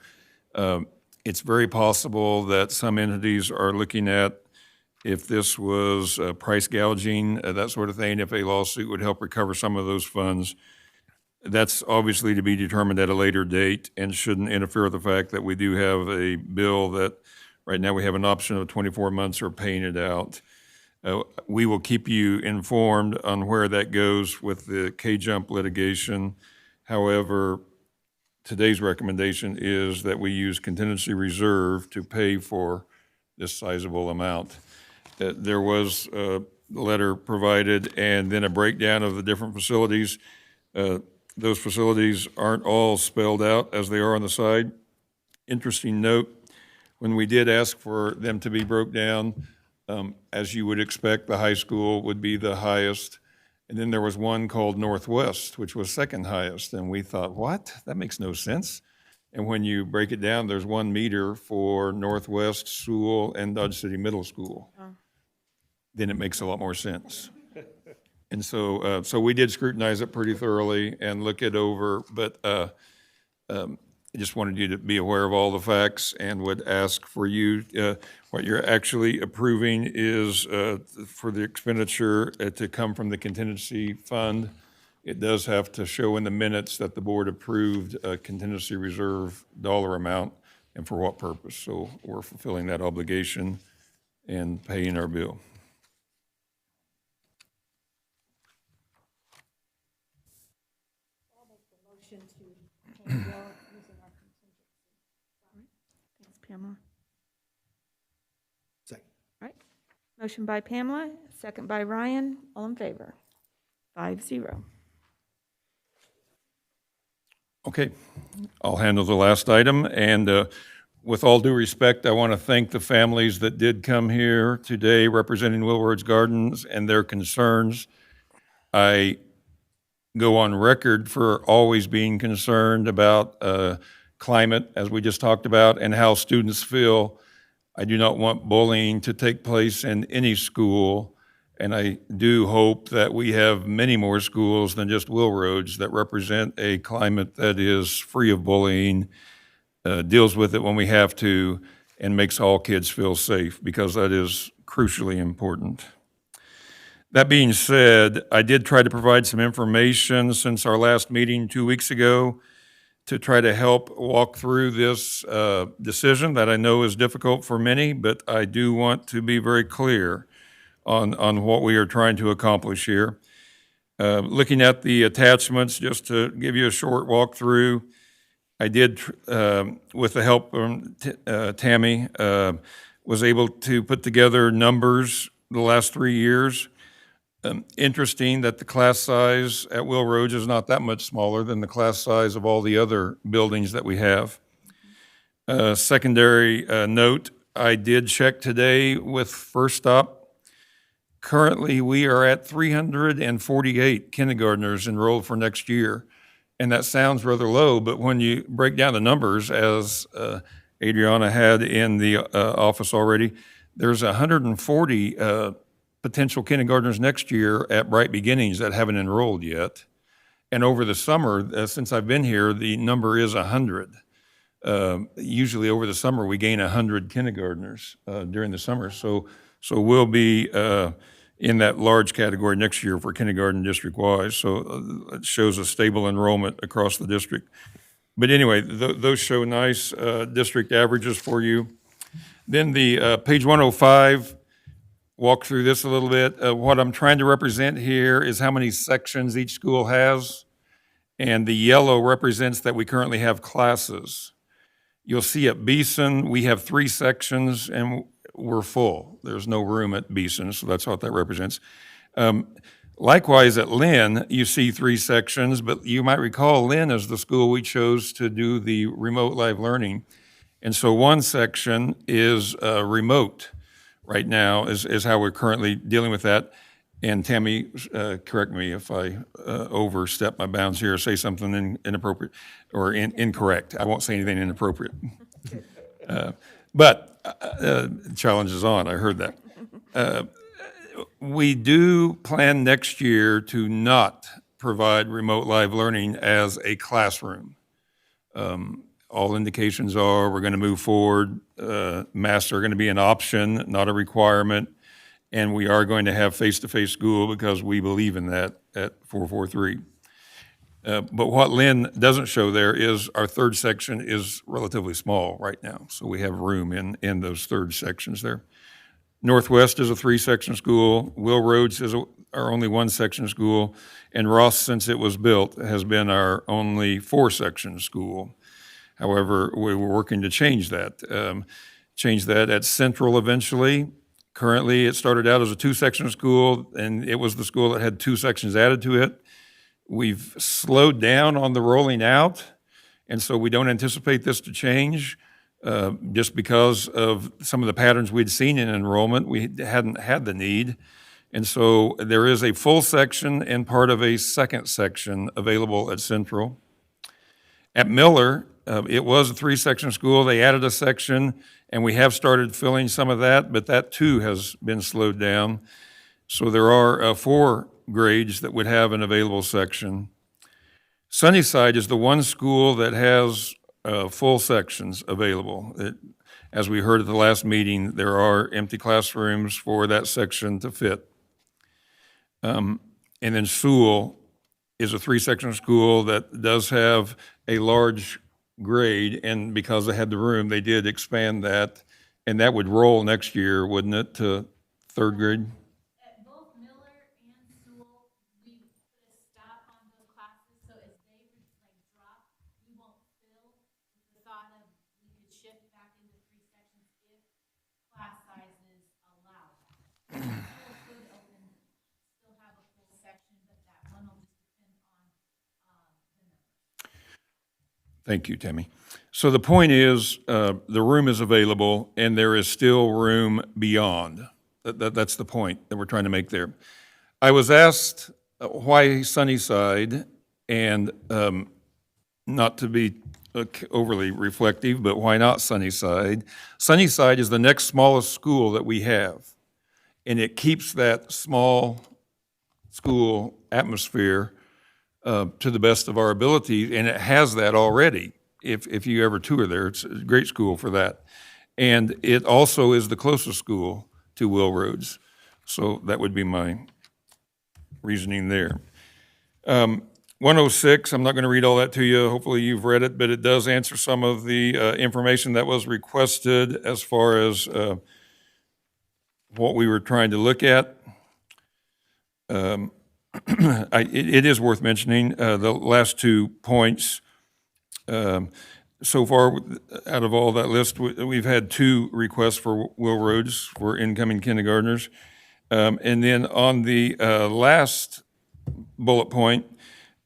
It's very possible that some entities are looking at if this was price gouging, that sort of thing, if a lawsuit would help recover some of those funds. That's obviously to be determined at a later date and shouldn't interfere with the fact that we do have a bill that right now we have an option of 24 months or paying it out. We will keep you informed on where that goes with the K-Jump litigation. However, today's recommendation is that we use contingency reserve to pay for this sizable amount. There was a letter provided and then a breakdown of the different facilities. Those facilities aren't all spelled out as they are on the side. Interesting note, when we did ask for them to be broke down, as you would expect, the high school would be the highest. And then there was one called Northwest, which was second highest. And we thought, what? That makes no sense. And when you break it down, there's 1 meter for Northwest, Sewell, and Dodge City Middle School. Oh. Then it makes a lot more sense. And so we did scrutinize it pretty thoroughly and look it over, but I just wanted you to be aware of all the facts and would ask for you, what you're actually approving is for the expenditure to come from the contingency fund it does have to show in the minutes that the board approved a contingency reserve dollar amount and for what purpose. So we're fulfilling that obligation and paying our bill. Thanks, Pamela. Second. All right. Motion by Pamela, second by Ryan. All in favor? 5-0. Okay, I'll handle the last item, and with all due respect, I want to thank the families that did come here today representing Willward's Gardens and their concerns. I go on record for always being concerned about climate, as we just talked about, and how students feel. I do not want bullying to take place in any school, and I do hope that we have many more schools than just Willroads that represent a climate that is free of bullying, deals with it when we have to, and makes all kids feel safe, because that is crucially important. That being said, I did try to provide some information since our last meeting 2 weeks ago to try to help walk through this decision that I know is difficult for many, but I do want to be very clear on what we are trying to accomplish here. Looking at the attachments, just to give you a short walkthrough, I did, with the help from Tammy, was able to put together numbers the last 3 years. Interesting that the class size at Willroads is not that much smaller than the class size of all the other buildings that we have. Secondary note, I did check today with First Stop. Currently, we are at 348 kindergartners enrolled for next year. And that sounds rather low, but when you break down the numbers, as Adriana had in the office already, there's 140 potential kindergartners next year at Bright Beginnings that haven't enrolled yet. And over the summer, since I've been here, the number is 100. Usually over the summer, we gain 100 kindergartners during the summer. So we'll be in that large category next year for kindergarten district-wise. So it shows a stable enrollment across the district. But anyway, those show nice district averages for you. Then the page 105, walk through this a little bit. What I'm trying to represent here is how many sections each school has. And the yellow represents that we currently have classes. You'll see at Beeson, we have 3 sections and we're full. There's no room at Beeson, so that's what that represents. Likewise, at Lynn, you see 3 sections, but you might recall Lynn is the school we chose to do the remote live learning. And so 1 section is remote right now, is how we're currently dealing with that. And Tammy, correct me if I overstep my bounds here or say something inappropriate or incorrect. I won't say anything inappropriate. But challenge is on, I heard that. We do plan next year to not provide remote live learning as a classroom. All indications are we're going to move forward. Masks are going to be an option, not a requirement. And we are going to have face-to-face school because we believe in that at 443. But what Lynn doesn't show there is our 3rd section is relatively small right now. So we have room in those 3rd sections there. Northwest is a 3-section school. Willroads is our only 1-section school. And Ross, since it was built, has been our only 4-section school. However, we were working to change that. At Central eventually. Currently, it started out as a 2-section school, and it was the school that had 2 sections added to it. We've slowed down on the rolling out, and so we don't anticipate this to change just because of some of the patterns we'd seen in enrollment. We hadn't had the need. And so there is a full section and part of a 2nd section available at Central. At Miller, it was a 3-section school. They added a section, and we have started filling some of that, but that too has been slowed down. So there are 4 grades that would have an available section. Sunnyside is the one school that has full sections available. As we heard at the last meeting, there are empty classrooms for that section to fit. And then Sewell is a three-section school that does have a large grade, and because they had the room, they did expand that, and that would roll next year, wouldn't it, to third grade? At both Miller and Sewell, we put a stop on those classes, so as they drop, we won't fill with the thought of we could shift back into three sections if class sizes allow that. School could open, still have a full section, but that one will just depend on, the numbers. Thank you, Tammy. So the point is, the room is available, and there is still room beyond. That's the point that we're trying to make there. I was asked why Sunnyside, and not to be overly reflective, but why not Sunnyside? Sunnyside is the next smallest school that we have, and it keeps that small school atmosphere to the best of our ability, and it has that already. If you ever tour there, it's a great school for that. And it also is the closest school to Will Roads. So that would be my reasoning there. 106, I'm not going to read all that to you. Hopefully you've read it, but it does answer some of the information that was requested as far as what we were trying to look at. It is worth mentioning, the last 2 points. So far, out of all that list, we've had 2 requests for Will Roads for incoming kindergartners. And then on the last bullet point,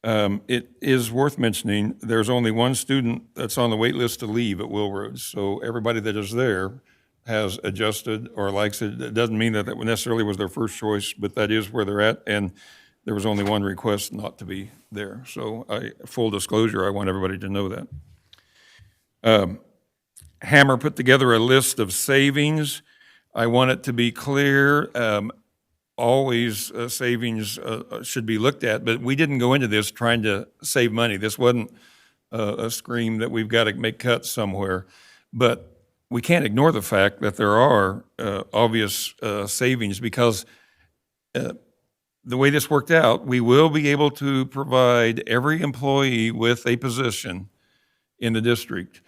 it is worth mentioning, there's only one student that's on the wait list to leave at Will Roads. So everybody that is there has adjusted or likes it. It doesn't mean that that necessarily was their first choice, but that is where they're at. And there was only one request not to be there. So full disclosure, I want everybody to know that. Hammer put together a list of savings. I want it to be clear, always savings should be looked at, but we didn't go into this trying to save money. This wasn't a scream that we've got to make cuts somewhere. But we can't ignore the fact that there are obvious savings because the way this worked out, we will be able to provide every employee with a position in the district,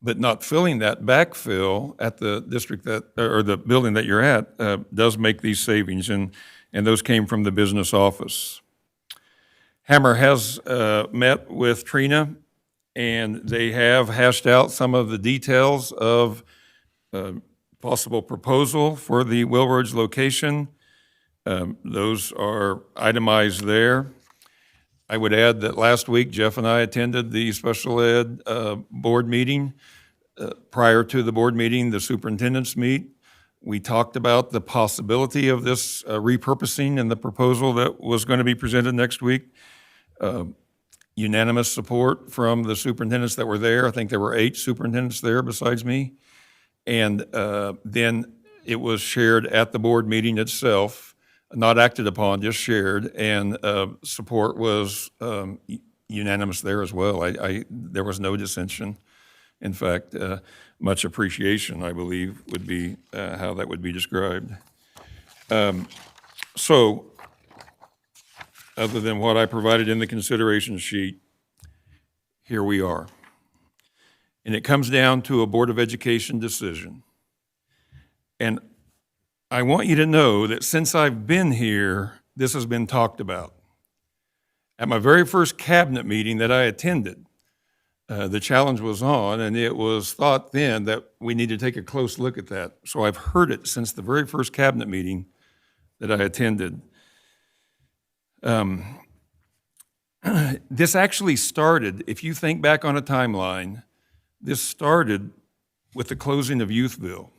but not filling that backfill at the district that, or the building that you're at, does make these savings, and those came from the business office. Hammer has met with Trina, and they have hashed out some of the details of possible proposal for the Will Roads location. Those are itemized there. I would add that last week, Jeff and I attended the special ed board meeting. Prior to the board meeting, the superintendents meet. We talked about the possibility of this repurposing and the proposal that was going to be presented next week. Unanimous support from the superintendents that were there. I think there were 8 superintendents there besides me. And then it was shared at the board meeting itself, not acted upon, just shared, and support was unanimous there as well. There was no dissension. In fact, much appreciation, I believe, would be how that would be described. So, other than what I provided in the consideration sheet, here we are. And it comes down to a Board of Education decision. And I want you to know that since I've been here, this has been talked about. At my very first cabinet meeting that I attended, the challenge was on, and it was thought then that we need to take a close look at that. So I've heard it since the very first cabinet meeting that I attended. This actually started, if you think back on a timeline, this started with the closing of Youthville.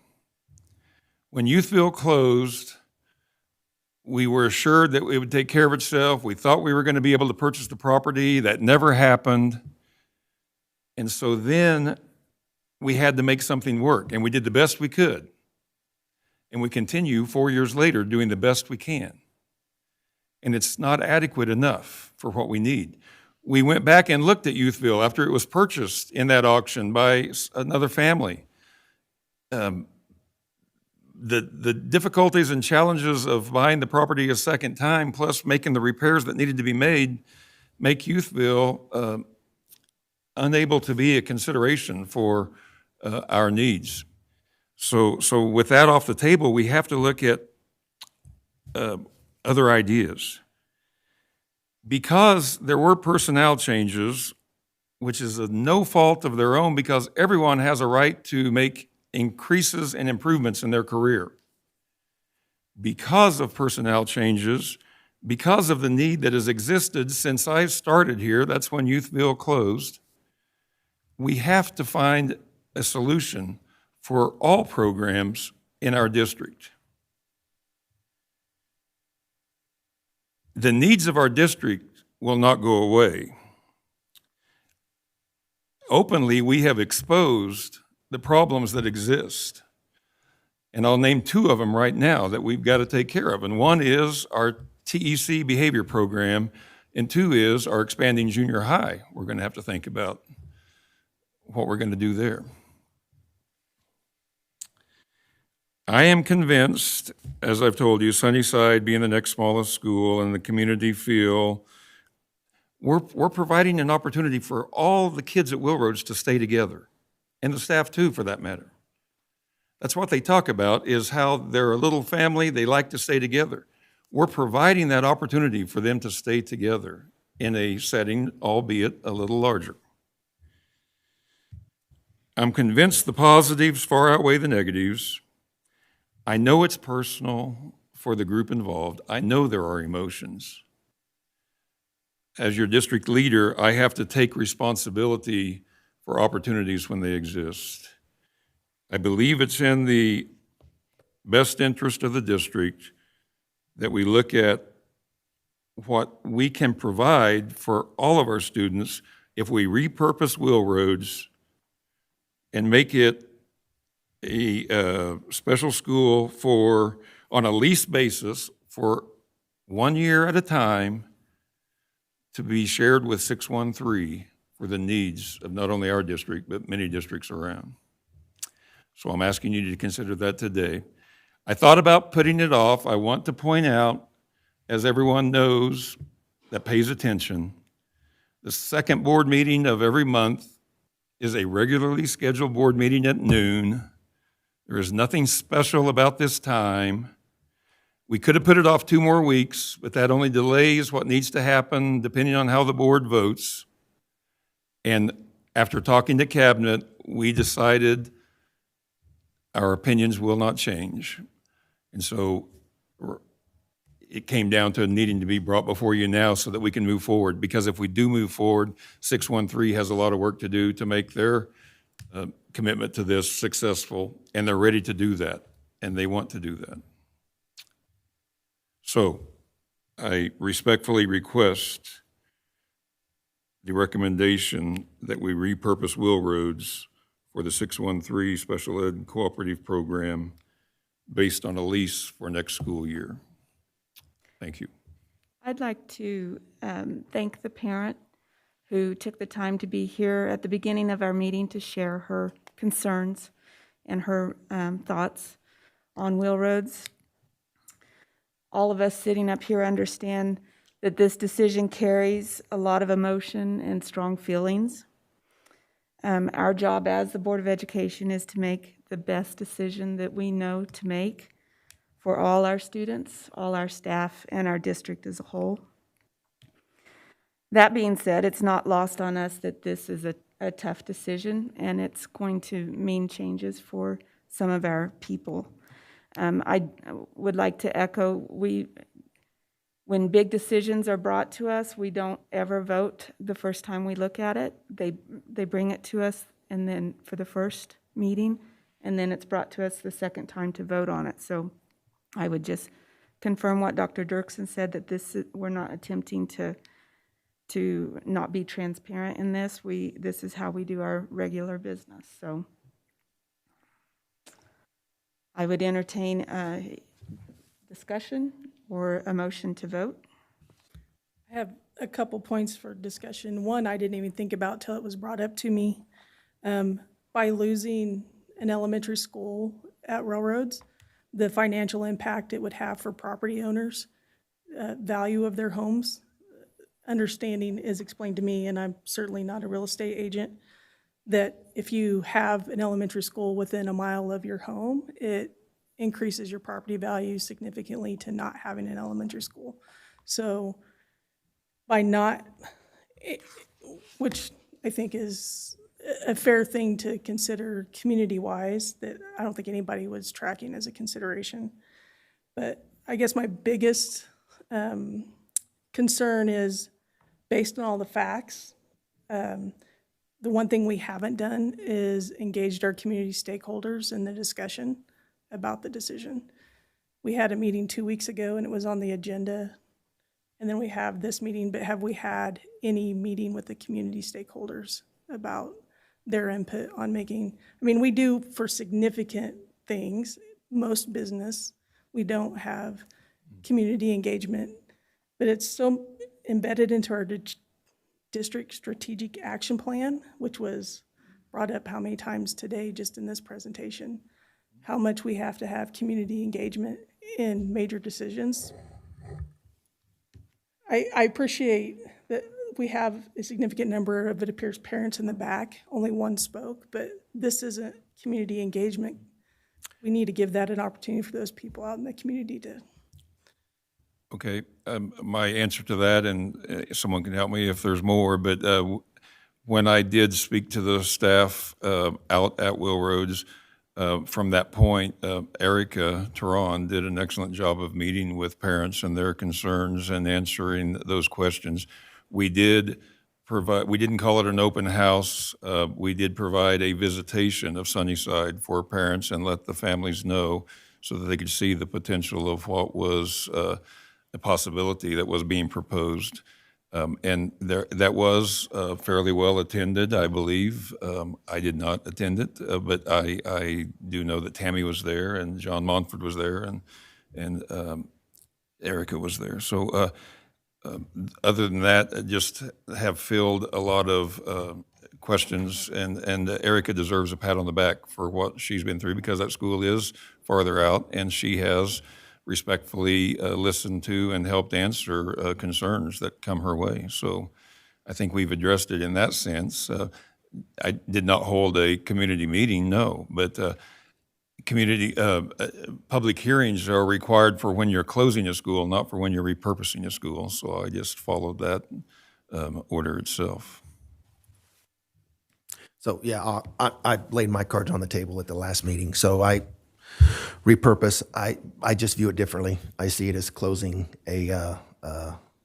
When Youthville closed, we were assured that it would take care of itself. We thought we were going to be able to purchase the property. That never happened. And so then we had to make something work, and we did the best we could. And we continue 4 years later doing the best we can. And it's not adequate enough for what we need. We went back and looked at Youthville after it was purchased in that auction by another family. The difficulties and challenges of buying the property a second time, plus making the repairs that needed to be made, make Youthville unable to be a consideration for our needs. So with that off the table, we have to look at other ideas. Because there were personnel changes, which is of no fault of their own, because everyone has a right to make increases and improvements in their career. Because of personnel changes, because of the need that has existed since I started here, that's when Youthville closed, we have to find a solution for all programs in our district. The needs of our district will not go away. Openly, we have exposed the problems that exist. And I'll name two of them right now that we've got to take care of. And one is our TEC behavior program, and two is our expanding junior high. We're going to have to think about what we're going to do there. I am convinced, as I've told you, Sunnyside being the next smallest school and the community feel, we're providing an opportunity for all the kids at Willroads to stay together, and the staff too, for that matter. That's what they talk about, is how they're a little family, they like to stay together. We're providing that opportunity for them to stay together in a setting, albeit a little larger. I'm convinced the positives far outweigh the negatives. I know it's personal for the group involved. I know there are emotions. As your district leader, I have to take responsibility for opportunities when they exist. I believe it's in the best interest of the district that we look at what we can provide for all of our students if we repurpose Willroads and make it a special school for, on a lease basis, for 1 year at a time, to be shared with 613 for the needs of not only our district, but many districts around. So I'm asking you to consider that today. I thought about putting it off. I want to point out, as everyone knows that pays attention, the second board meeting of every month is a regularly scheduled board meeting at noon. There is nothing special about this time. We could have put it off 2 more weeks, but that only delays what needs to happen depending on how the board votes. And after talking to cabinet, we decided our opinions will not change. And so it came down to needing to be brought before you now so that we can move forward. Because if we do move forward, 613 has a lot of work to do to make their commitment to this successful, and they're ready to do that, and they want to do that. So I respectfully request the recommendation that we repurpose Willroads for the 613 Special Ed Cooperative Program based on a lease for next school year. Thank you. I'd like to thank the parent who took the time to be here at the beginning of our meeting to share her concerns and her thoughts on Willroads. All of us sitting up here understand that this decision carries a lot of emotion and strong feelings. Our job as the Board of Education is to make the best decision that we know to make for all our students, all our staff, and our district as a whole. That being said, it's not lost on us that this is a tough decision, and it's going to mean changes for some of our people. I would like to echo, when big decisions are brought to us, we don't ever vote the first time we look at it. They bring it to us and then for the first meeting, and then it's brought to us the second time to vote on it. So I would just confirm what Dr. Dirksen said, that we're not attempting to not be transparent in this. This is how we do our regular business. So I would entertain a discussion or a motion to vote. I have a couple points for discussion. One, I didn't even think about till it was brought up to me. By losing an elementary school at Railroads, the financial impact it would have for property owners, value of their homes. understanding is explained to me, and I'm certainly not a real estate agent, that if you have an elementary school within a mile of your home, it increases your property value significantly to not having an elementary school. So by not, which I think is a fair thing to consider community-wise, that I don't think anybody was tracking as a consideration. But I guess my biggest concern is, based on all the facts, the one thing we haven't done is engaged our community stakeholders in the discussion about the decision. We had a meeting 2 weeks ago and it was on the agenda, and then we have this meeting, but have we had any meeting with the community stakeholders about their input on making, I mean, we do for significant things, most business, we don't have community engagement, but it's still embedded into our district strategic action plan, which was brought up how many times today just in this presentation, how much we have to have community engagement in major decisions. I appreciate that we have a significant number of, it appears, parents in the back. Only one spoke, but this isn't community engagement. We need to give that an opportunity for those people out in the community to. Okay, my answer to that, and someone can help me if there's more, but when I did speak to the staff out at Will Roads, from that point, Erica Teran did an excellent job of meeting with parents and their concerns and answering those questions. We did provide, we didn't call it an open house. We did provide a visitation of Sunnyside for parents and let the families know so that they could see the potential of what was a possibility that was being proposed. And that was fairly well attended, I believe. I did not attend it, but I do know that Tammy was there and John Montford was there and Erica was there. So other than that, I just have filled a lot of questions, and Erica deserves a pat on the back for what she's been through, because that school is farther out, and she has respectfully listened to and helped answer concerns that come her way. So I think we've addressed it in that sense. I did not hold a community meeting, no, but community public hearings are required for when you're closing a school, not for when you're repurposing a school. So I just followed that order itself. So, yeah, I laid my cards on the table at the last meeting. So repurpose, I just view it differently. I see it as closing a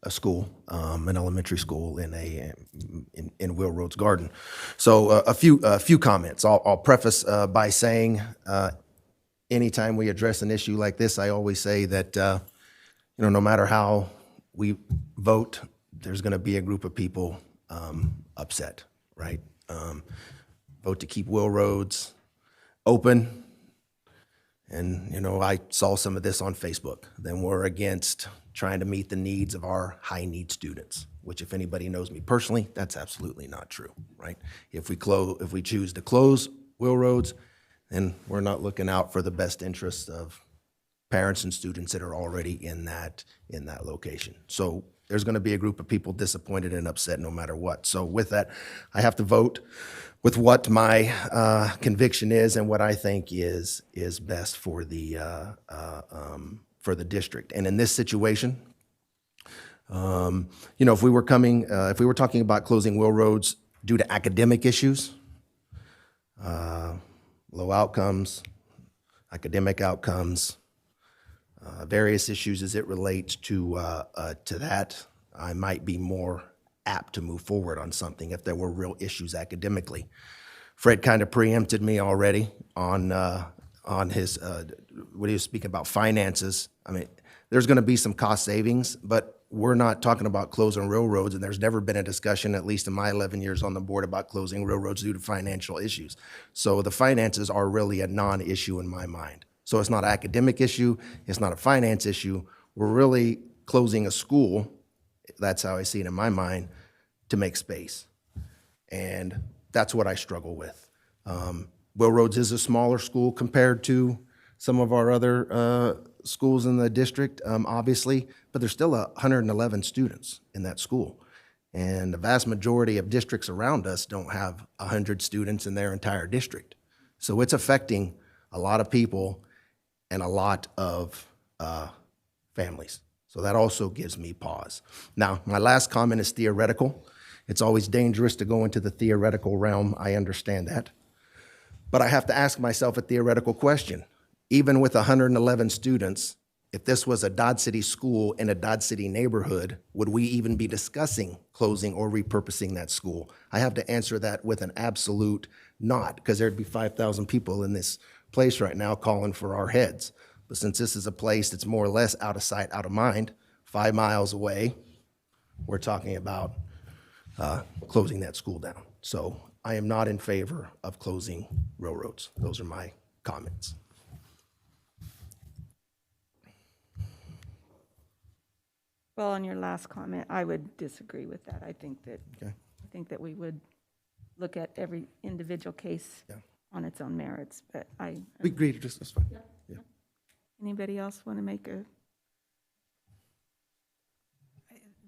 school, an elementary school in Will Roads Garden. So a few comments. I'll preface by saying, anytime we address an issue like this, I always say that no matter how we vote, there's going to be a group of people upset, right? Vote to keep Will Roads open. And, I saw some of this on Facebook. Then we're against trying to meet the needs of our high-need students, which, if anybody knows me personally, that's absolutely not true, right? If we choose to close Will Roads, then we're not looking out for the best interests of parents and students that are already in that location. So there's going to be a group of people disappointed and upset no matter what. So with that, I have to vote with what my conviction is and what I think is best for the district. And in this situation, if we were talking about closing Will Roads due to academic issues, low outcomes, academic outcomes, various issues as it relates to that, I might be more apt to move forward on something if there were real issues academically. Fred kind of preempted me already on his, what he was speaking about finances. I mean, there's going to be some cost savings, but we're not talking about closing railroads, and there's never been a discussion, at least in my 11 years on the board, about closing railroads due to financial issues. So the finances are really a non-issue in my mind. So it's not an academic issue, it's not a finance issue. We're really closing a school, that's how I see it in my mind, to make space. And that's what I struggle with. Will Roads is a smaller school compared to some of our other schools in the district, obviously, but there's still 111 students in that school. And the vast majority of districts around us don't have 100 students in their entire district. So it's affecting a lot of people and a lot of families. So that also gives me pause. Now, my last comment is theoretical. It's always dangerous to go into the theoretical realm. I understand that. But I have to ask myself a theoretical question. Even with 111 students, if this was a Dodge City school in a Dodge City neighborhood, would we even be discussing closing or repurposing that school? I have to answer that with an absolute not, because there'd be 5,000 people in this place right now calling for our heads. But since this is a place that's more or less out of sight, out of mind, 5 miles away, we're talking about closing that school down. So I am not in favor of closing railroads. Those are my comments. Well, on your last comment, I would disagree with that. I think that, Okay. I think that we would look at every individual case Yeah. on its own merits, but We agree to just, that's fine. Yeah. anybody else want to make a,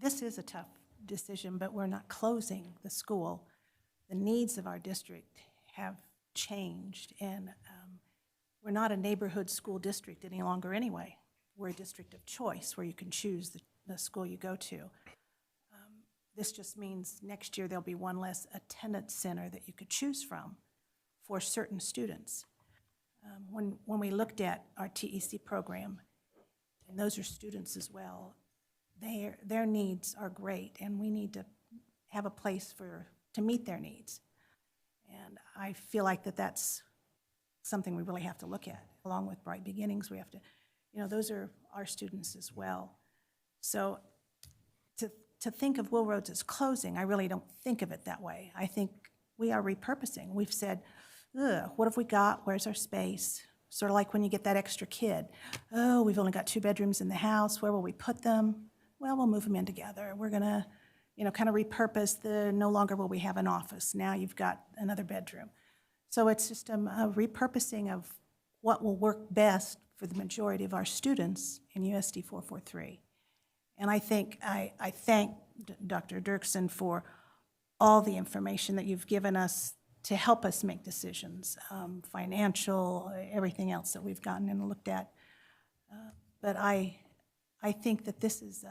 This is a tough decision, but we're not closing the school. The needs of our district have changed, and we're not a neighborhood school district any longer anyway. We're a district of choice where you can choose the school you go to. This just means next year there'll be one less attendance center that you could choose from for certain students. When we looked at our TEC program, and those are students as well, their needs are great, and we need to have a place to meet their needs. And I feel like that's something we really have to look at. Along with Bright Beginnings, we have to, those are our students as well. So to think of Will Roads as closing, I really don't think of it that way. I think we are repurposing. We've said, what have we got? Where's our space? Sort of like when you get that extra kid. Oh, we've only got 2 bedrooms in the house. Where will we put them? Well, we'll move them in together. We're going to, kind of repurpose no longer will we have an office. Now you've got another bedroom. So it's just a repurposing of what will work best for the majority of our students in USD 443. And I think I thank Dr. Dirksen for all the information that you've given us to help us make decisions, financial, everything else that we've gotten and looked at. But I think that this is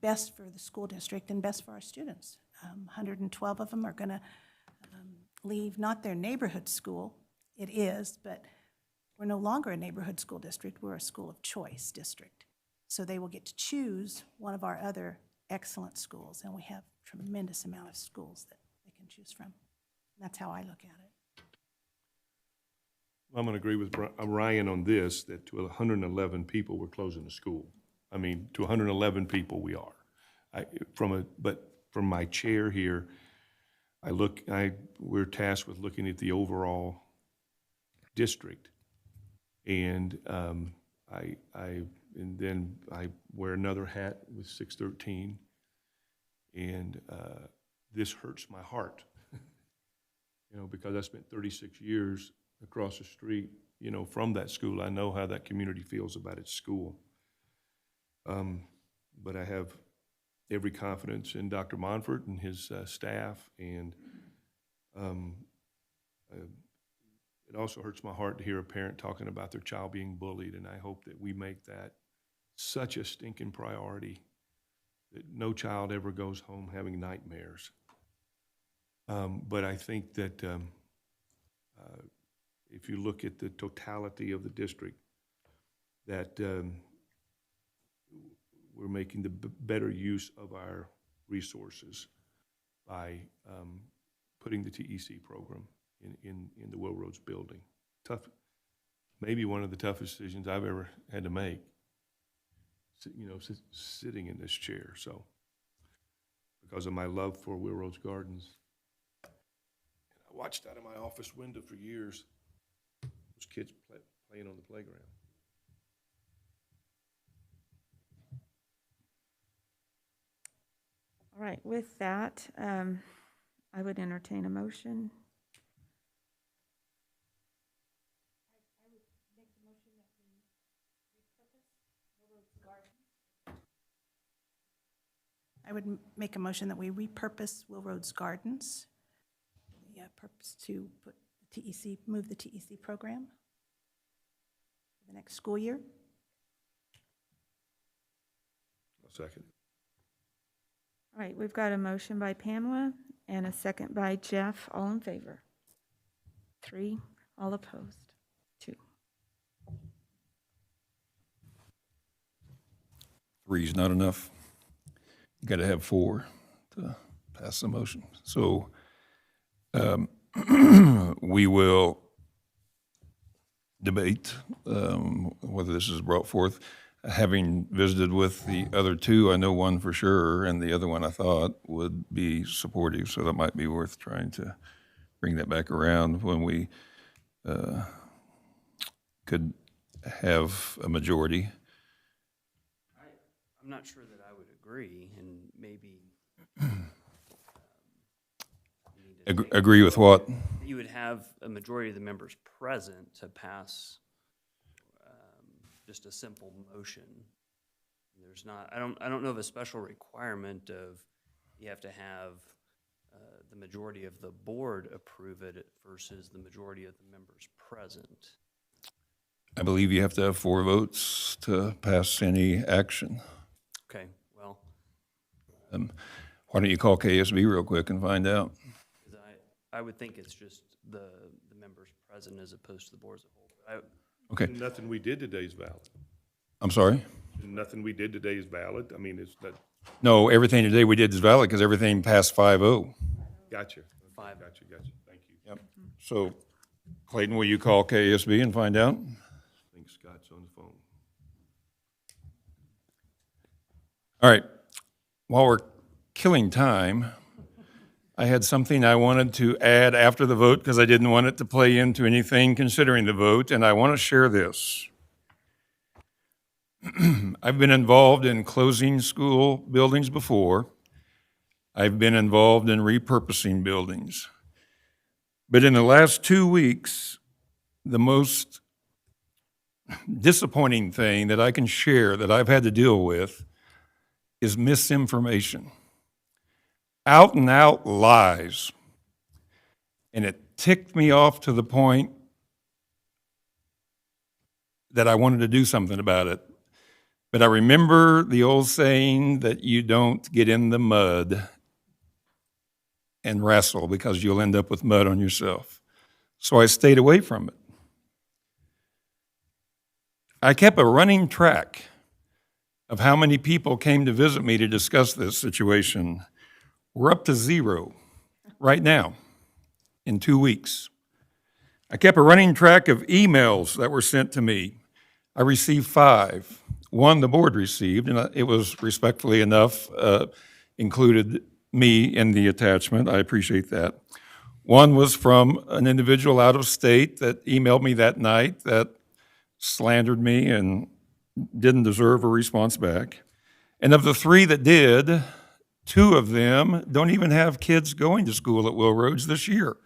best for the school district and best for our students. 112 of them are going to leave not their neighborhood school. It is, but we're no longer a neighborhood school district. We're a school of choice district. So they will get to choose one of our other excellent schools, and we have a tremendous amount of schools that they can choose from. That's how I look at it. I'm going to agree with Ryan on this, that to 111 people, we're closing the school. I mean, to 111 people, we are. But from my chair here, we're tasked with looking at the overall district. And and then I wear another hat with 613, and this hurts my heart, because I spent 36 years across the street, from that school. I know how that community feels about its school. But I have every confidence in Dr. Monfort and his staff, and it also hurts my heart to hear a parent talking about their child being bullied, and I hope that we make that such a stinking priority that no child ever goes home having nightmares. But I think that if you look at the totality of the district, that we're making the better use of our resources by putting the TEC program in the Will Roads building. Tough, maybe one of the toughest decisions I've ever had to make, sitting in this chair. So, because of my love for Will Roads Gardens, and I watched out of my office window for years, those kids playing on the playground. all right, with that, I would entertain a motion. would make a motion that we repurpose Will Rhodes Gardens. Yeah, purpose to put TEC, move the TEC program for the next school year. I'll second. All right, we've got a motion by Pamela and a second by Jeff. All in favor? 3, all opposed, 2. 3 is not enough. You got to have 4 to pass the motion. So we will debate whether this is brought forth. Having visited with the other 2, I know one for sure, and the other one I thought would be supportive, so that might be worth trying to bring that back around when we could have a majority. I'm not sure that I would agree, and maybe. Agree with what? You would have a majority of the members present to pass just a simple motion. There's not, I don't know of a special requirement of you have to have the majority of the board approve it versus the majority of the members present. I believe you have to have 4 votes to pass any action. Okay, well, Why don't you call KSB real quick and find out? 'cause I would think it's just the members present as opposed to the board as a whole. Okay, Nothing we did today is valid. I'm sorry? Nothing we did today is valid. I mean, it's that, No, everything today we did is valid because everything passed 5-0. gotcha. Five. Gotcha, thank you. Yep. So Clayton, will you call KSB and find out? I think Scott's on the phone. All right. While we're killing time, I had something I wanted to add after the vote because I didn't want it to play into anything considering the vote, and I want to share this. I've been involved in closing school buildings before. I've been involved in repurposing buildings. But in the last 2 weeks, the most disappointing thing that I can share that I've had to deal with is misinformation. Out and out lies. And it ticked me off to the point that I wanted to do something about it. But I remember the old saying that you don't get in the mud and wrestle because you'll end up with mud on yourself. So I stayed away from it. I kept a running track of how many people came to visit me to discuss this situation. We're up to 0 right now in 2 weeks. I kept a running track of emails that were sent to me. I received 5. 1 the board received, and it was respectfully enough, included me in the attachment. I appreciate that. 1 was from an individual out of state that emailed me that night that slandered me and didn't deserve a response back. And of the 3 that did, 2 of them don't even have kids going to school at Will Rhodes this year.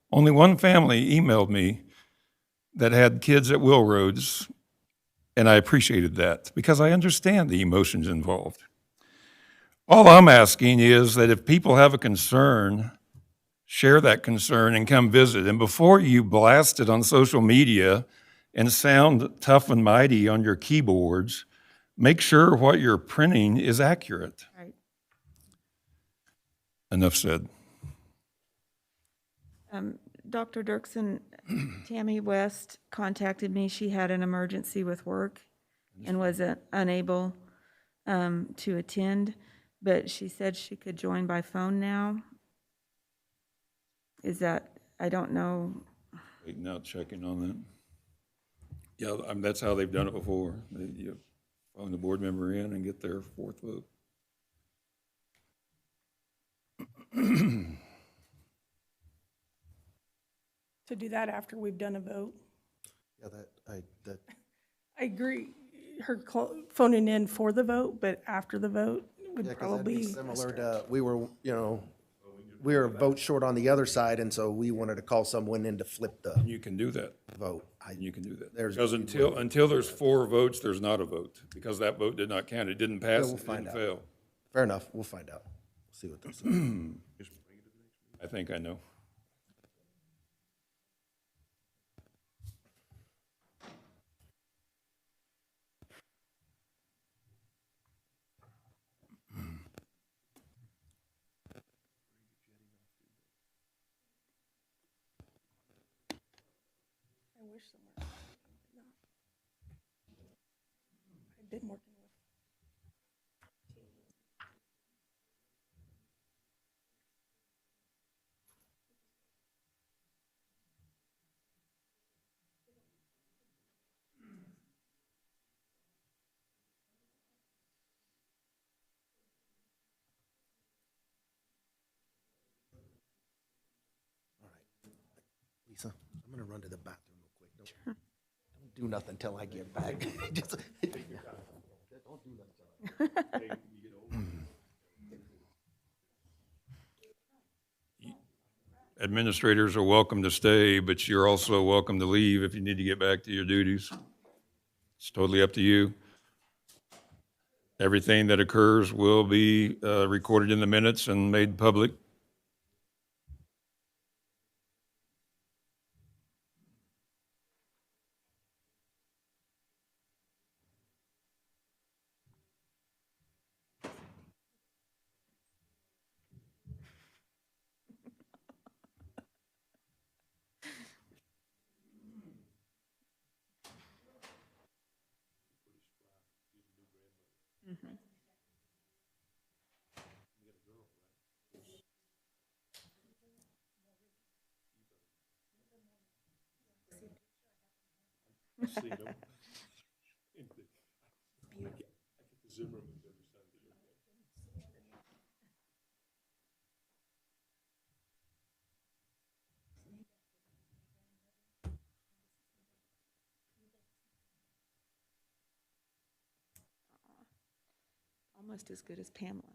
Only 1 family emailed me that had kids at Will Rhodes, and I appreciated that because I understand the emotions involved. All I'm asking is that if people have a concern, share that concern and come visit. And before you blast it on social media and sound tough and mighty on your keyboards, make sure what you're printing is accurate. Right. Enough said. Dr. Dirksen, Tammy West contacted me. She had an emergency with work and was unable to attend, but she said she could join by phone now. Is that, I don't know. Waiting out, checking on that. Yeah, that's how they've done it before. You phone the board member in and get their 4th vote. To do that after we've done a vote. Yeah, that I agree, her phoning in for the vote, but after the vote would yeah, 'cause that'd be probably. similar to, we were a vote short on the other side, and so we wanted to call someone in to flip the You can do that. vote. You can do that. There's- Because until there's 4 votes, there's not a vote, because that vote did not count. It didn't pass, We'll it find didn't out. fail. Fair enough, we'll find out. See what this is. I think I know. I wish somewhere. No. I've been working with. Lisa, I'm gonna run to the bathroom real quick. Don't do nothing till I get back. Just- don't do nothing. Administrators are welcome to stay, but you're also welcome to leave if you need to get back to your duties. It's totally up to you. Everything that occurs will be recorded in the minutes and made public. Almost as good as Pamela.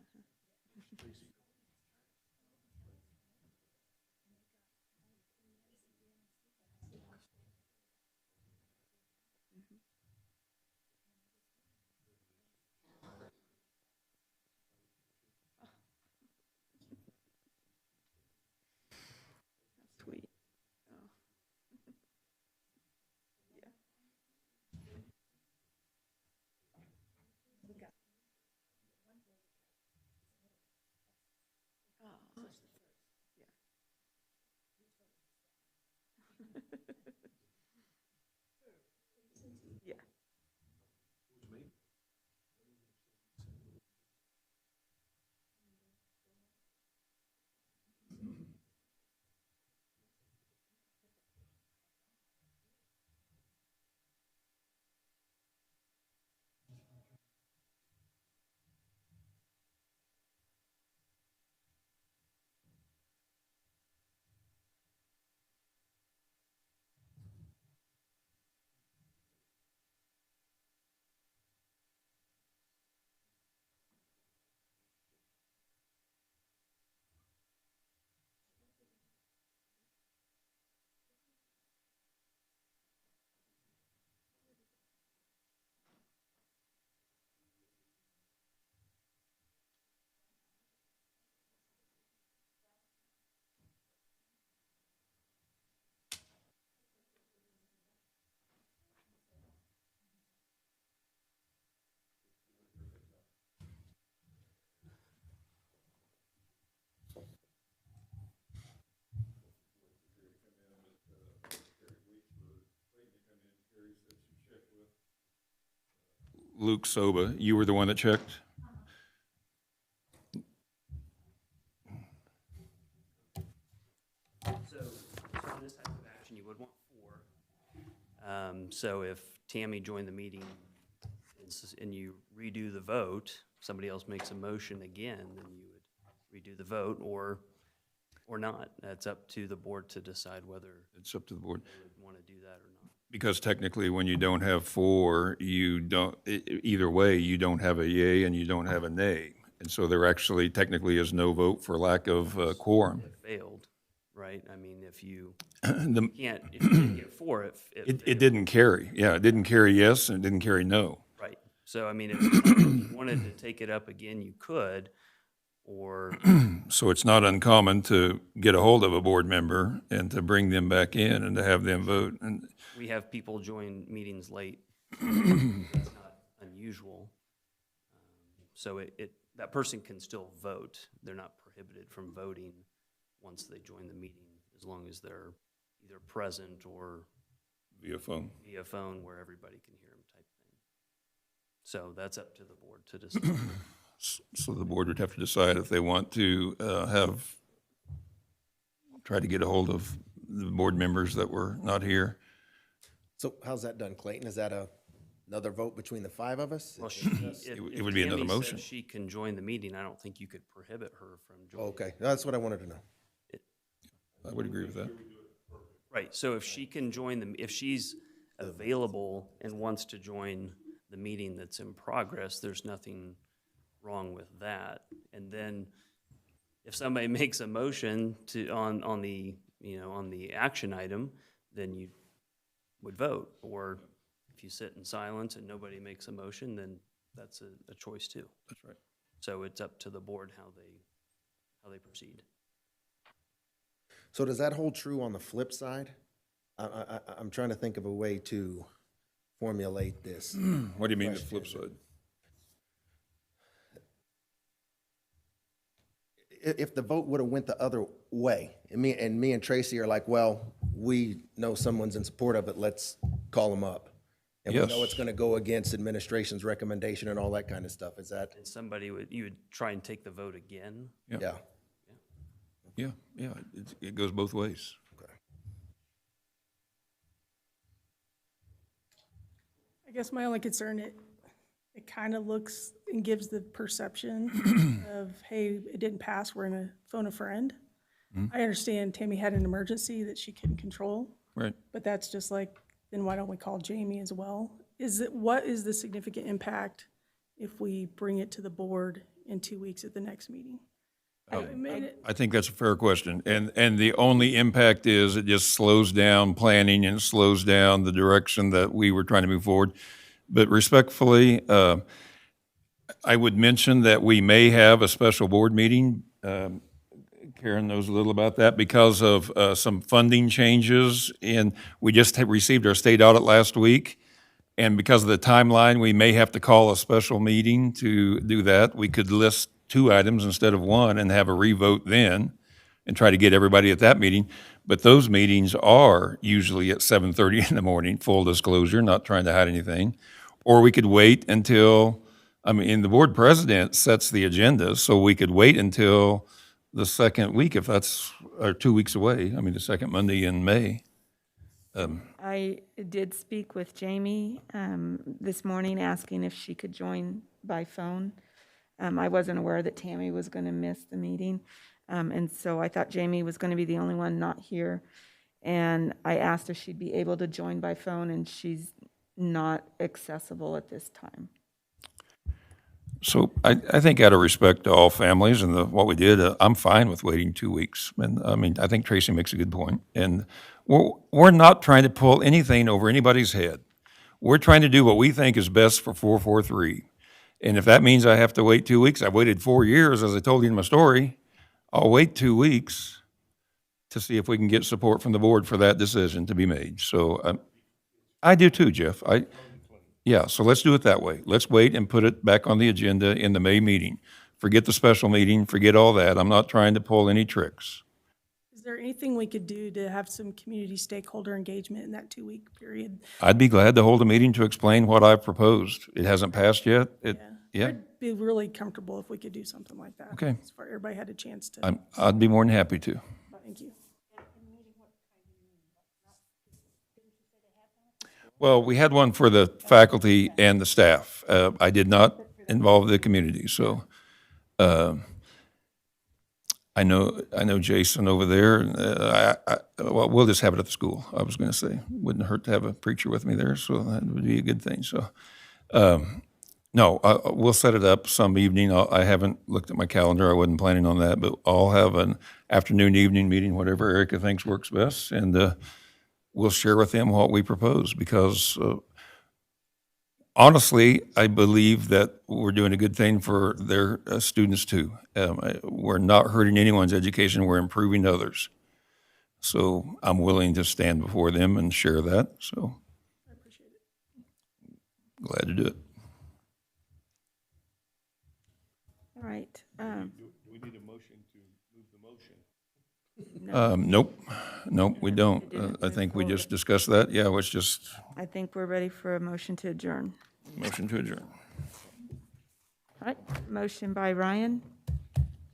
Huh? Sweet. Oh. Yeah. Oh. Yeah. Yeah. Luke Soba, you were the one that checked? So in this type of action, you would want four. So if Tammy joined the meeting and you redo the vote, somebody else makes a motion again, then you would redo the vote or not. That's up to the board to decide whether It's up to the board. they would want to do that or not. Because technically, when you don't have four, you don't, either way, you don't have a yay and you don't have a nay. And so there actually technically is no vote for lack of quorum. It failed, right? I mean, if you The- can't, if you didn't get four, It failed. didn't carry, yeah, it didn't carry yes and it didn't carry no. Right. So, I mean, if you wanted to take it up again, you could, or, So it's not uncommon to get a hold of a board member and to bring them back in and to have them vote. And we have people join meetings late. That's not unusual. So that person can still vote. They're not prohibited from voting once they join the meeting, as long as they're either present or via phone. via phone where everybody can hear them type thing. So that's up to the board to decide. So the board would have to decide if they want to try to get a hold of the board members that were not here. So how's that done, Clayton? Is that another vote between the 5 of us? Well, It would be another Tammy said motion. she can join the meeting. I don't think you could prohibit her from joining. Okay, that's what I wanted to know. I would agree with that. Right, so if she can join if she's available and wants to join the meeting that's in progress, there's nothing wrong with that. And then if somebody makes a motion on the action item, then you would vote. Or if you sit in silence and nobody makes a motion, then that's a choice too. That's right. So it's up to the board how they proceed. So does that hold true on the flip side? I'm trying to think of a way to formulate this. What do you mean the flip side? If the vote would have went the other way, and me and Tracy are like, well, we know someone's in support of it, let's call them up. And we Yes. know it's going to go against administration's recommendation and all that kind of stuff. Is that? And you would try and take the vote again? Yeah. Yeah, it goes both ways. Okay. I guess my only concern, it kind of looks and gives the perception of, hey, it didn't pass, we're gonna phone a friend. I understand Tammy had an emergency that she couldn't control, Right. but that's just like, then why don't we call Jamie as well? What is the significant impact if we bring it to the board in 2 weeks at the next meeting? I think that's a fair question. And the only impact is it just slows down planning and slows down the direction that we were trying to move forward. But respectfully, I would mention that we may have a special board meeting. Karen knows a little about that because of some funding changes. And we just received our state audit last week. And because of the timeline, we may have to call a special meeting to do that. We could list 2 items instead of 1 and have a revote then and try to get everybody at that meeting. But those meetings are usually at 7:30 in the morning, full disclosure, not trying to hide anything. Or we could wait until, the board president sets the agenda, so we could wait until the second week if that's, or 2 weeks away, the second Monday in May. I did speak with Jamie this morning, asking if she could join by phone. I wasn't aware that Tammy was going to miss the meeting, and so I thought Jamie was going to be the only one not here. And I asked if she'd be able to join by phone, and she's not accessible at this time. So I think out of respect to all families and what we did, I'm fine with waiting 2 weeks. And I think Tracy makes a good point. And we're not trying to pull anything over anybody's head. We're trying to do what we think is best for 443. And if that means I have to wait 2 weeks, I've waited 4 years, as I told you in my story, I'll wait 2 weeks to see if we can get support from the board for that decision to be made. So I do too, Jeff. Yeah, so let's do it that way. Let's wait and put it back on the agenda in the May meeting. Forget the special meeting, forget all that. I'm not trying to pull any tricks. Is there anything we could do to have some community stakeholder engagement in that 2-week period? I'd be glad to hold a meeting to explain what I've proposed. It hasn't passed yet. Yeah. I'd be really comfortable if we could do something like that. Okay. As far everybody had a chance to. I'd be more than happy to. Thank you. Well, we had one for the faculty and the staff. I did not involve the community, so I know Jason over there. Well, we'll just have it at the school, I was going to say. Wouldn't hurt to have a preacher with me there, so that would be a good thing. So, no, we'll set it up some evening. I haven't looked at my calendar. I wasn't planning on that, but I'll have an afternoon, evening meeting, whatever Erica thinks works best, and we'll share with them what we propose, because honestly, I believe that we're doing a good thing for their students too. We're not hurting anyone's education, we're improving others. So I'm willing to stand before them and share that, so. Glad to do it. All right. Do we need a motion to move the motion? Nope, we don't. I think we just discussed that. Yeah, it's just I think we're ready for a motion to adjourn. motion to adjourn. All right, motion by Ryan.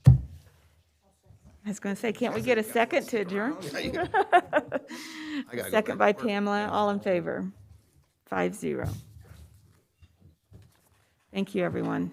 I was going to say, can't we get a second to adjourn? Second by Pamela, all in favor? 5-0. Thank you, everyone.